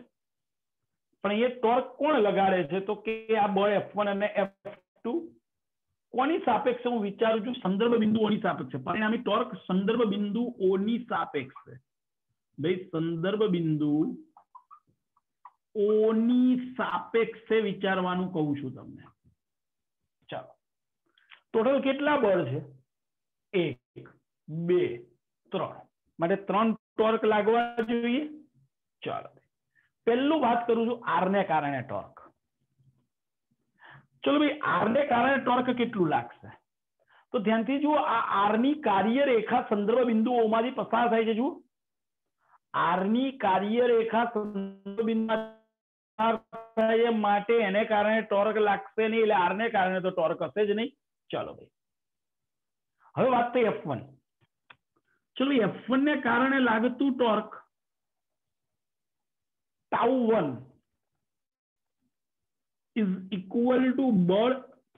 પણ એ ટોર્ક કોણ લગાડે છે તો કે આ બળ F1 અને F2 કોની સાપેક્ષે હું વિચારું છું? સંદર્ભ બિંદુઓની સાપેક્ષે. પરિણામી ટોર્ક સંદર્ભ બિંદુઓની સાપેક્ષે. ભાઈ સંદર્ભ બિંદુઓની સાપેક્ષે વિચારવાનું કહું છું તમને. ચાલો, ટોટલ કેટલા બળ છે? 1 2 3, માટે 3 ટોર્ક લાગવા જોઈએ. ચાલો, પહેલું વાત કરું છું આર ને કારણે ટોર્ક. ચલો ભાઈ, આર ને કારણે ટોર્ક કેટલું લાગશે? તો ધ્યાનથી જુઓ, આ આર ની કાર્યરેખા સંદર્ભ બિંદુઓમાંથી પસાર થાય છે. જુઓ, આર ની કાર્યરેખા સંદર્ભ બિંદુ માટે એને કારણે ટોર્ક લાગશે નહીં, એટલે આર ને કારણે તો ટોર્ક હશે જ નહીં. ચાલો ભાઈ, હવે વાત થઈ F1. ચલો, F1 ને કારણે લાગતું ટોર્ક τ1 ઇઝ ઇક્વલ ટુ બળ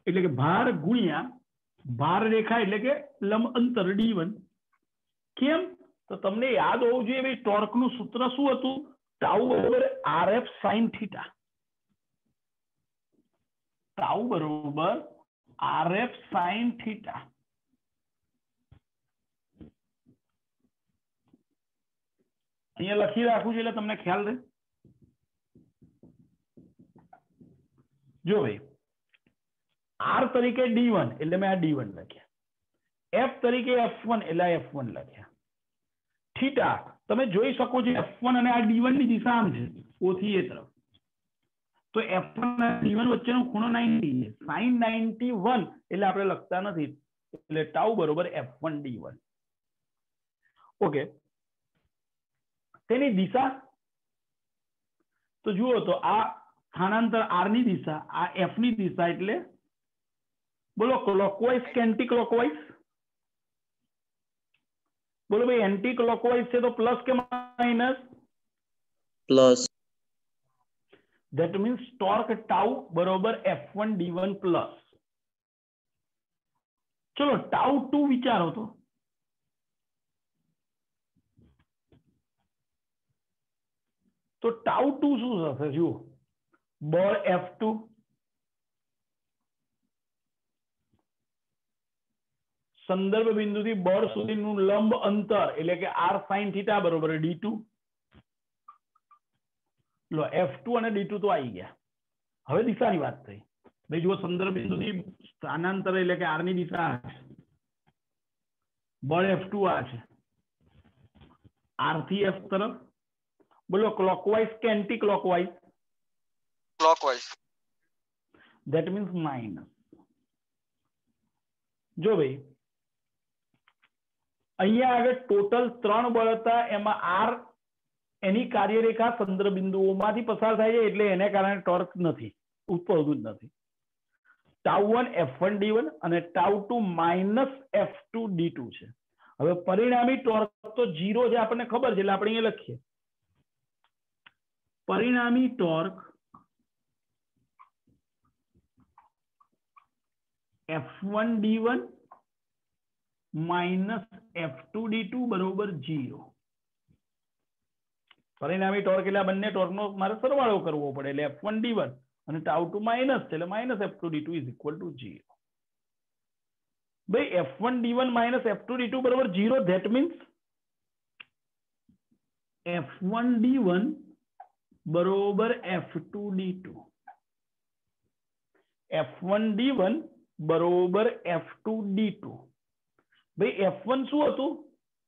એટલે કે ભાર ગુણ્યા ભાર રેખા એટલે કે લંબ અંતર D1. કેમ? તો તમને યાદ હોવું જોઈએ ભાઈ, ટોર્ક નું સૂત્ર શું હતું? ટાઉ બરોબર RF sin θ. ટાઉ બરોબર RF sin θ. અહીંયા લખી રાખું છું એટલે તમને ખ્યાલ રહે. જો ભાઈ, R તરીકે D1 એટલે મેં આ D1 લખ્યા, F તરીકે F1 એટલે આ F1 લખ્યા. થીટા તમે જોઈ શકો છો, F1 અને આ D1 ની દિશા આમ છે, O થી A તરફ. તો F1 અને D1 વચ્ચેનો ખૂણો 90 છે. sin 91 એટલે આપણે લખતા નથી, એટલે ટાઉ બરોબર F1 D1. ઓકે, તેની દિશા તો જુઓ, તો આ સ્થાનાંતર R ની દિશા, આ F ની દિશા, એટલે બોલો ક્લોકવાઇઝ કે એન્ટી ક્લોકવાઇઝ? બોલો ભાઈ, એન્ટી ક્લોકવાઇઝ છે તો પ્લસ કે minus? Plus. That means torque tau બરોબર F1 D1 પ્લસ. ચલો, τ2 વિચારો તો. તો τ2 શું થશે? જુઓ, બળ F2 સંદર્ભ બિંદુથી બળ સુધીનું લંબ અંતર એટલે કે R sin θ બરોબર D2. લો, F2 અને D2 તો આવી ગયા. હવે દિશાની વાત થઈ ભાઈ. જુઓ, સંદર્ભ બિંદુથી સ્થાનાંતર એટલે કે R ની દિશા આ છે, બળ F2 આ છે, R થી F તરફ. બોલો ક્લોકવાઇઝ કે anti clockwise? Clockwise. That means minus. જો ભાઈ, અહીંયા આગળ ટોટલ 3 બળ હતા, એમાં R એની કાર્યરેખા સંદર્ભ બિંદુઓમાંથી પસાર થાય છે, એટલે એને કારણે ટોર્ક નથી, ઉદ્ભવતું જ નથી. τ1 F1 D1 અને τ2 માઇનસ F2 D2 છે. હવે પરિણામી ટોર્ક તો 0 છે, આપણને ખબર છે, એટલે આપણે અહીંયા લખીએ પરિણામી torque F1 D1 minus F2 D2 બરોબર 0. પરિણામી ટોર્ક એટલે બંને ટોર્કનો મારે સરવાળો કરવો પડે, એટલે F1 D1 અને τ2 માઇનસ છે, એટલે minus F2 D2 is equal to 0. ભાઈ, F1 D1 minus F2 D2 બરોબર 0. ધેટ મીન્સ F1 D1 બરોબર F2 D2. F1 D1 બરોબર F2 D2. ભાઈ, F1 શું હતું?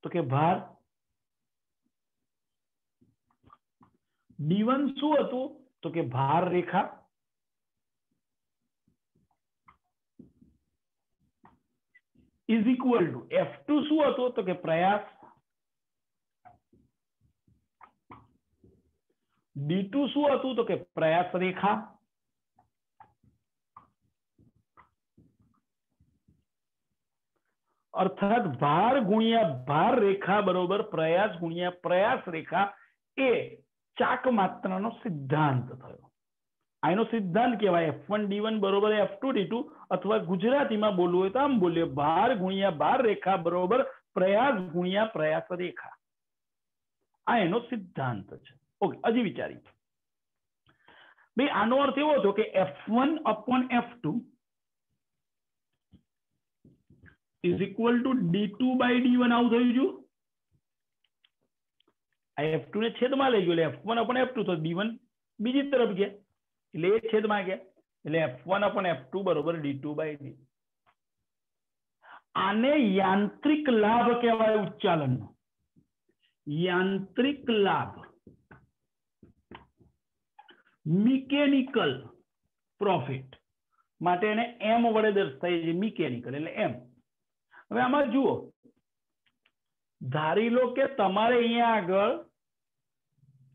તો કે ભાર. D1 શું હતું? તો કે ભાર રેખા. ઇઝ ઇક્વલ ટુ F2 શું હતું? તો કે પ્રયાસ. D2 શું હતું તો કે પ્રયાસ રેખા, અર્થાત ભાર ગુણ્યા ભાર રેખા બરોબર પ્રયાસ ગુણ્યા પ્રયાસ રેખા એ ચાક માત્રાનો સિદ્ધાંત થયો. આનો સિદ્ધાંત કહેવાય F1 D1 બરોબર F2 D2, અથવા ગુજરાતીમાં બોલવું હોય તો આમ બોલીએ ભાર ગુણ્યા ભાર રેખા બરોબર પ્રયાસ ગુણ્યા પ્રયાસ રેખા. આ એનો સિદ્ધાંત છે. ઓકે, હજી વિચારી ભાઈ આનો અર્થ એવો હતો કે F1 upon F2 is equal to D2 by D1. આવું થયું છું. આ F2 ને છેદમાં લઈ ગયો એટલે F1 upon F2, તો D1 બીજી તરફ ગયા એટલે એ છેદમાં ગયા એટલે F1 upon F2 બરોબર D2 by D. આને યાંત્રિક લાભ કહેવાય ઉચ્ચાલનનો. યાંત્રિક લાભ, મિકેનિકલ પ્રોફિટ માટે એને એમ વડે દર્શાય છે. મિકેનિકલ એટલે એમ. હવે આમાં જુઓ, ધારી લો કે તમારે અહીંયા આગળ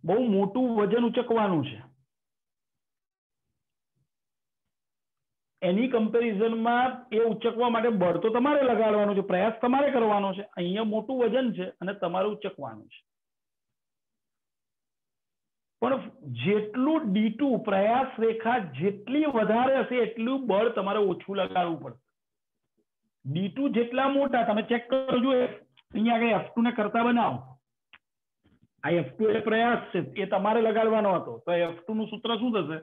બહુ મોટું વજન ઉચકવાનું છે. એની કમ્પેરિઝનમાં એ ઉચકવા માટે બળ તો તમારે લગાડવાનું છે, પ્રયાસ તમારે કરવાનો છે. અહીંયા મોટું વજન છે અને તમારે ઉચકવાનું છે. પણ જેટલું D2 પ્રયાસ રેખા જેટલી વધારે હશે એટલું બળ તમારે ઓછું લગાડવું પડશે. D2 જેટલા મોટા, તમે ચેક કરજો અહીંયા આગળ F2 ને કરતા બનાવો. આ F2 એટલે પ્રયાસ છે, એ તમારે લગાડવાનો હતો. તો F2 નું સૂત્ર શું થશે?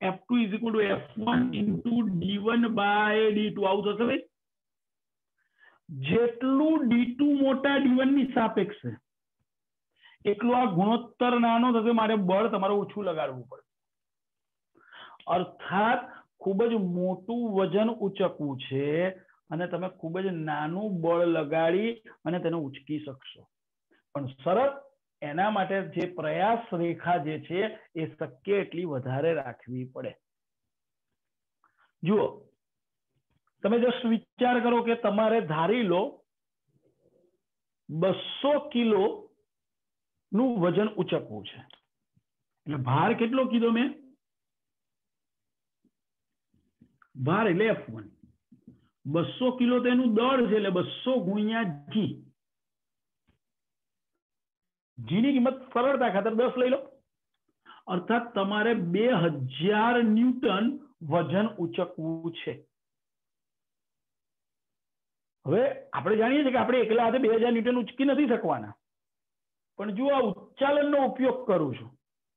F2 is equal to F1 into D1 by D2. આવું થશે ભાઈ. જેટલું D2 મોટા D1 ની સાપેક્ષે એટલું આ ગુણોત્તર નાનો થશે, મારે બળ તમારે ઓછું લગાડવું પડે. અર્થાત ખૂબ જ મોટું વજન ઉચકવું છે અને તમે ખૂબ જ નાનું બળ લગાડી અને તેને ઉચકી શકશો. પણ શરત એના માટે જે પ્રયાસ રેખા જે છે એ શક્ય એટલી વધારે રાખવી પડે. જુઓ, તમે જસ્ટ વિચાર કરો કે તમારે ધારી લો 200 કિલો નું વજન ઉચકવું છે. એટલે ભાર કેટલો કીધો મેં? ભાર એટલે F1. 200 કિલો તેનું દળ છે એટલે 200 ગુણ્યા G. G ની કિંમત સરળતા ખાતર 10 લઈ લો. અર્થાત તમારે 2000 ન્યૂટન વજન ઉચકવું છે. હવે આપણે જાણીએ છીએ કે આપણે એકલા હાથે 2000 ન્યૂટન ઉચકી નથી શકવાના. પણ જો આ ઉચ્ચાલનનો ઉપયોગ કરું છું,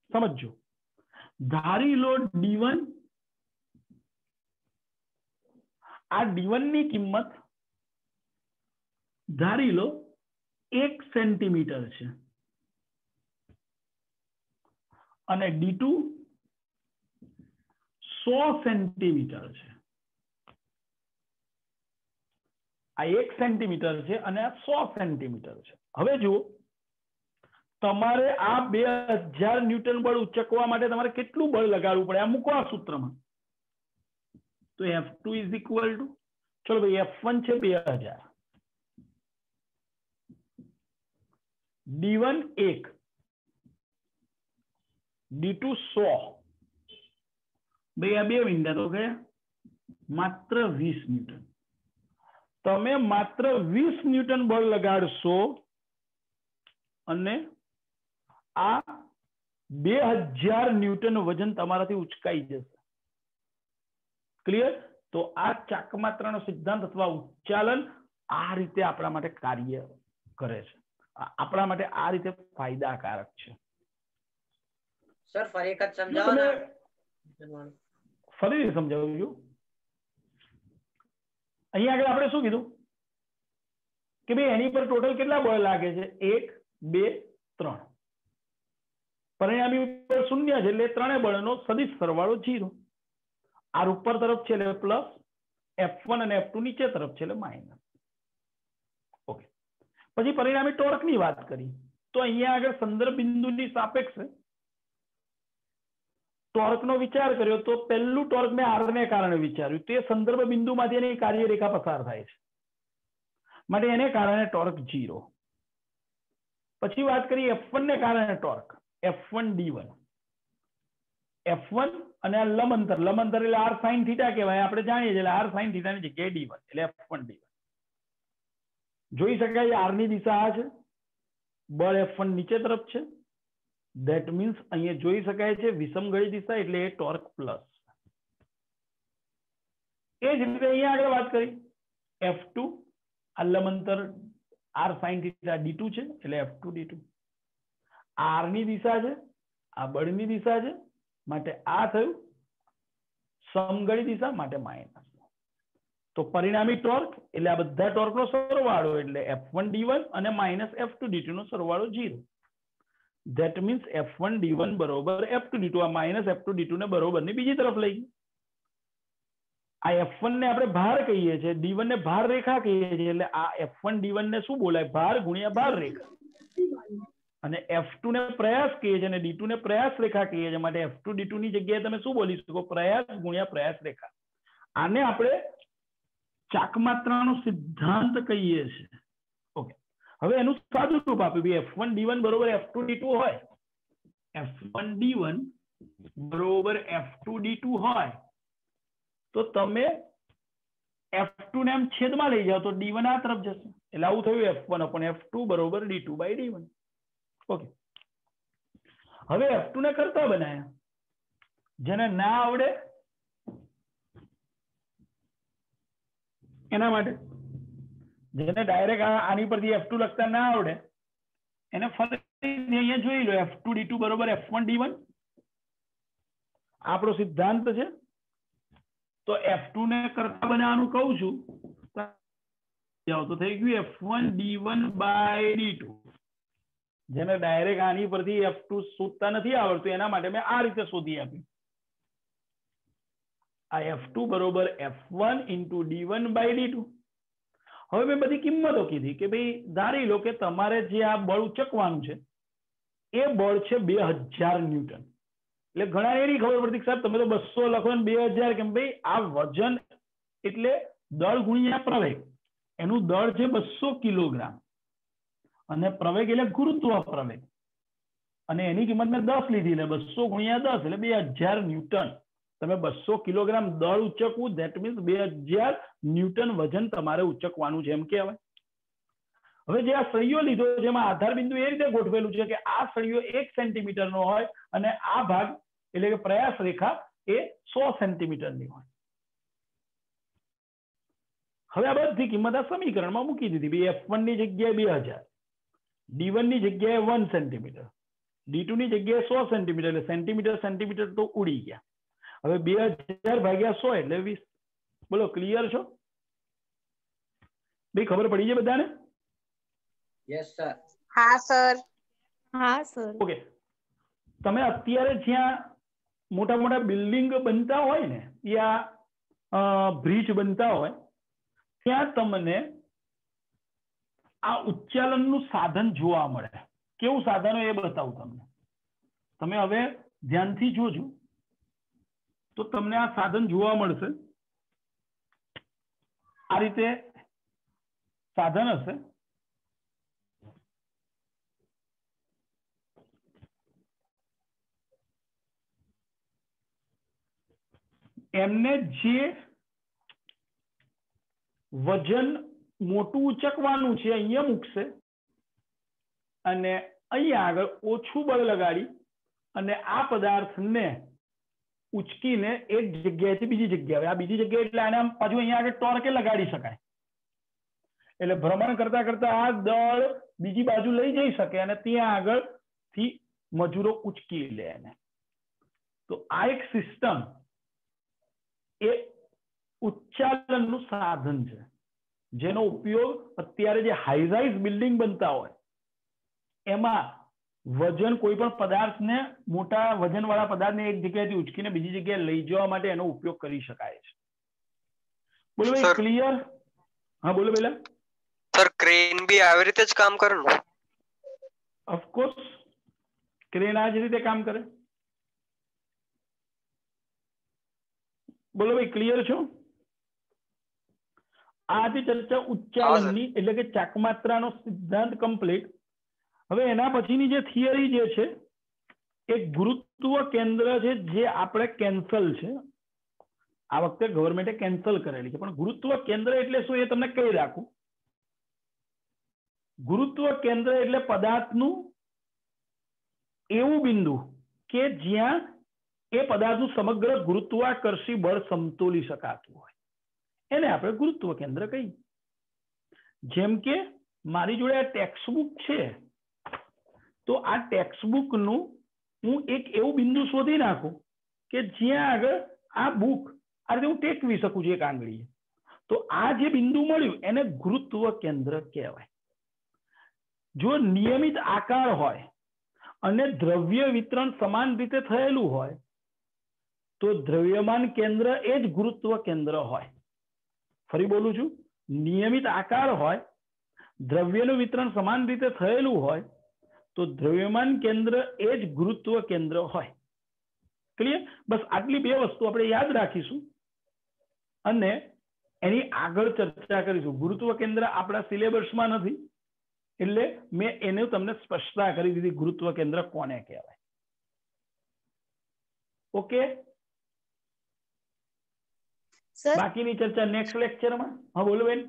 સમજો. ધારી લો D1, આ D1 ની કિંમત ધારી લો 1 સેન્ટીમીટર છે અને D2 100 સેન્ટીમીટર છે. આ 1 સેન્ટીમીટર છે અને આ 100 સેન્ટીમીટર છે. હવે જુઓ, તમારે આ 2000 ન્યૂટન બળ ઉચકવા માટે તમારે કેટલું બળ લગાડવું પડે? આ મૂકો આ સૂત્રમાં. તો F2 is equal to, ચલો ભાઈ, F1 છે 2000, D1 1, D2 100. ભાઈ આ 2 મિનિટ તો ગયા, માત્ર 20 ન્યૂટન. તમે માત્ર 20 ન્યૂટન બળ લગાડશો અને આ 2000 ન્યૂટન વજન તમારાથી ઉચકાઈ જશે. ક્લિયર? તો આ ચાકમાત્રાનો સિદ્ધાંત અથવા ઉચ્ચાલન આ રીતે આપણા માટે કાર્ય કરે છે, આપણા માટે આ રીતે ફાયદાકારક છે. સર ફરી એક સમજાવો ને. ફરીથી સમજાવું છું. અહીંયા આગળ આપણે શું કીધું કે ભાઈ એની પર ટોટલ કેટલા બળ લાગે છે? 1 2 3. પરિણામી ઉપર 0 છે એટલે ત્રણેય બળનો સદિશ સરવાળો 0. આર ઉપર તરફ છે એટલે પ્લસ, F1 અને F2 નીચે તરફ છે એટલે માઇનસ. ઓકે, પછી પરિણામી ટોર્ક ની વાત કરી તો અહીંયા આગળ સંદર્ભ બિંદુની સાપેક્ષે ટોર્ક નો વિચાર કર્યો તો પહેલું ટોર્ક મેં આર ને કારણે વિચાર્યું. તે સંદર્ભ બિંદુમાંથી એની કાર્યરેખા પસાર થાય છે માટે એને કારણે ટોર્ક 0. પછી વાત કરી F1 ને કારણે ટોર્ક F1 D1. F1 અને આ લંબંતર એટલે r sin θ કહેવાય, આપણે જાણીએ છીએ, એટલે r sin θ ની જગ્યાએ d1 એટલે F1 d1. જોઈ શકાય r ની દિશા આ છે, બળ F1 નીચે તરફ છે, ધેટ મીન્સ અહીંયા જોઈ શકાય છે વિષમગળી દિશા એટલે એ ટોર્ક પ્લસ. એ જ રીતે અહીંયા આગળ વાત કરી F2 આ લંબંતર r sin θ d2 છે એટલે F2 d2. r ની દિશા છે, આ બળની દિશા છે, માટે આ થયું સમગળી દિશા માટે માઇનસ. તો પરિણામી ટોર્ક એટલે આ બધા ટોર્કનો સરવાળો એટલે F1 d1 અને માઇનસ F2 d2 નો સરવાળો 0. ધેટ મીન્સ F1 d1 બરોબર F2 d2. આ માઇનસ F2 d2 ને બરોબર ની બીજી તરફ લઈ ગઈ. આ F1 ને આપણે ભાર કહીએ છીએ, d1 ને ભાર રેખા કહીએ છીએ, એટલે આ F1 d1 ને શું બોલાય? ભાર ગુણ્યા ભાર રેખા. અને F2 ને પ્રયાસ કહીએ છીએ અને d2 ને પ્રયાસ રેખા કહીએ છીએ, માટે F2 d2 ની જગ્યાએ તમે શું બોલી શકો? પ્રયાસ ગુણ્યા પ્રયાસ રેખા. આને આપણે ચાકમાત્રાનો સિદ્ધાંત કહીએ છીએ. ઓકે, હવે એનું સાદું રૂપ આપ્યું, F1 d1 બરોબર F2 d2 હોય, F1 d1 બરોબર F2 d2 હોય, તો તમે F2 ને એમ છેદમાં લઈ જાઓ તો d1 આ તરફ જશે, એટલે આવું થયું F1 upon F2 બરોબર d2 by d1. ઓકે, હવે F2 ને કરતા બનાયા. જેને ના આવડે એના માટે, જેને ડાયરેક્ટ આની પરથી F2 લખતા ના આવડે એને ફરીથી અહીંયા જોઈ લો, F2 d2 બરોબર F1 d1 આપણો સિદ્ધાંત છે. તો F2 ને કરતા બનાવવાનું કહું છું તો થઈ ગયું F1 d1 by d2. જેને ડાયરેક્ટ આની પરથી F2 શોધતા નથી આવડતું એના માટે મેં આ રીતે શોધી આપ્યું. આ F2 બરોબર F1 into d1 by d2. હવે મેં બધી કિંમતો કીધી કે ભાઈ ધારી લો કે તમારે જે આ બળ ઉચકવાનું છે એ બળ છે 2000 ન્યૂટન. એટલે ઘણા એની ખબર પડતી સાહેબ તમે તો 200 લખો ને 2000 કેમ? ભાઈ આ વજન એટલે દળ ગુણ્યા પ્રવેગ. એનું દળ છે 200 કિલોગ્રામ અને પ્રવેગ એટલે ગુરુત્વ પ્રવેગ, અને એની કિંમત મેં 10 લીધી એટલે 200 ગુણ્યા 10 એટલે 2000 ન્યૂટન. તમે 200 કિલોગ્રામ દળ ઉચકવું, ધેટ મીન્સ 2000 ન્યૂટન વજન તમારે ઉચકવાનું છે એમ કહેવાય. હવે જે આ સળિયો લીધો જેમાં આધાર બિંદુ એ રીતે ગોઠવેલું છે કે આ સળિયો 1 સેન્ટીમીટર નો હોય અને આ ભાગ એટલે કે પ્રયાસ રેખા એ 100 સેન્ટીમીટરની હોય. હવે આ બધી કિંમત આ સમીકરણમાં મૂકી દીધી. F1 ની જગ્યાએ 2000, d1 ની જગ્યાએ 1 સેન્ટીમીટર, d2 ની જગ્યાએ 100 સેન્ટીમીટર, એટલે સેન્ટીમીટર તો ઉડી ગયા. હવે 2000 ભાગ્યા 100 એટલે 20. બોલો ક્લિયર છો ભાઈ? ખબર પડી છે બધાને? Yes sir. હા સર. હા સર. ઓકે, તમે અત્યારે જ્યાં મોટા મોટા બિલ્ડિંગ બનતા હોય ને યા બ્રિજ બનતા હોય ત્યાં તમને આ ઉચ્ચાલનનું સાધન જોવા મળે. કેવું સાધન એ બતાવું તમને. તમે હવે ધ્યાનથી જોજો તો તમને આ સાધન જોવા મળશે. આ રીતે સાધન હશે. એમને જે વજન મોટું ઉચકવાનું છે અહીંયા મૂકશે અને અહીંયા આગળ ઓછું બળ લગાડી અને આ પદાર્થને ઉચકીને એક જગ્યાએથી બીજી જગ્યાએ, આ બીજી જગ્યાએ એટલે આને આમ પાછું અહીંયા આગળ ટોર્કે લગાડી શકાય. એટલે ભ્રમણ કરતા કરતા આ દળ બીજી બાજુ લઈ જઈ શકે અને ત્યાં આગળથી મજૂરો ઉચકી લે એને. તો આ એક સિસ્ટમ એ ઉચ્ચાલનનું સાધન છે જેનો ઉપયોગ અત્યારે જે હાઈરાઇઝ બિલ્ડિંગ બનતા હોય એમાં વજન કોઈ પણ પદાર્થને, મોટા વજનવાળા પદાર્થને એક જગ્યાએથી ઉચકીને બીજી જગ્યાએ લઈ જવા માટે એનો ઉપયોગ કરી શકાય છે. બોલો ભાઈ ક્લિયર? હા બોલો પેલા. સર ક્રેન બી આવી રીતે જ કામ કરે ને? ઓફકોર્સ ક્રેન આ જ રીતે કામ કરે. બોલો ભાઈ ક્લિયર છો? આ હતી ચર્ચા ઉચ્ચાલનની એટલે કે ચાકમાત્રાનો સિદ્ધાંત કમ્પ્લીટ. હવે એના પછીની જે થિયરી જે છે એક ગુરુત્વ કેન્દ્ર છે જે આપણે કેન્સલ છે, આ વખતે ગવર્મેન્ટે કેન્સલ કરેલી છે, પણ ગુરુત્વ કેન્દ્ર એટલે શું એ તમને કહી રાખું. ગુરુત્વ કેન્દ્ર એટલે પદાર્થનું એવું બિંદુ કે જ્યાં એ પદાર્થનું સમગ્ર ગુરુત્વાકર્ષી બળ સમતોલી શકાતું હોય, એને આપણે ગુરુત્વ કેન્દ્ર કહીએ. જેમ કે મારી જોડે આ ટેક્સ્ટબુક છે, તો આ ટેક્સ્ટબુકનું હું એક એવું બિંદુ શોધી નાખું કે જ્યાં આગળ આ બુક આ રીતે હું ટેકવી શકું છું એક આંગળીએ, તો આ જે બિંદુ મળ્યું એને ગુરુત્વ કેન્દ્ર કહેવાય. જો નિયમિત આકાર હોય અને દ્રવ્ય વિતરણ સમાન રીતે થયેલું હોય તો દ્રવ્યમાન કેન્દ્ર એ જ ગુરુત્વ કેન્દ્ર હોય. ફરી બોલું છું, નિયમિત આકાર હોય, દ્રવ્યનું વિતરણ સમાન રીતે થયેલું હોય તો દ્રવ્યમાન કેન્દ્ર એ જ ગુરુત્વ કેન્દ્ર હોય. ક્લિયર? બસ આટલી બે વસ્તુ આપણે યાદ રાખીશું અને એની આગળ ચર્ચા કરીશું. ગુરુત્વ કેન્દ્ર આપણા સિલેબસમાં નથી એટલે મેં એને તમને સ્પષ્ટતા કરી દીધી, ગુરુત્વ કેન્દ્ર કોને કહેવાય. ઓકે, બાકીની ચર્ચા નેક્સ્ટ લેક્ચરમાં. હા બોલો બેન.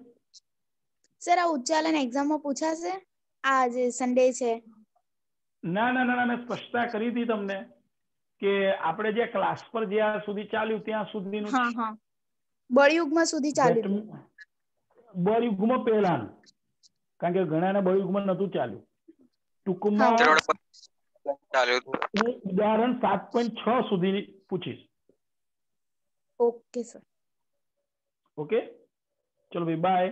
સર આ ઉચ્ચાલન એક્ઝામમાં પૂછાશે? આ જે સન્ડે છે. ના ના ના, મેં સ્પષ્ટતા કરી હતી તમને કે આપણે જે ક્લાસ પર જ્યાં સુધી ચાલ્યું ત્યાં સુધીનું. હા હા, બળયુગમાં સુધી ચાલ્યું. બળયુગમાં પહેલાનું, કારણ કે ઘણાને બળયુગમાં નતું ચાલ્યું. ટૂંકમાં હું ઉદાહરણ 7.6 સુધી પૂછીશ. Okay sir. ઓકે, ચલો ભાઈ, બાય.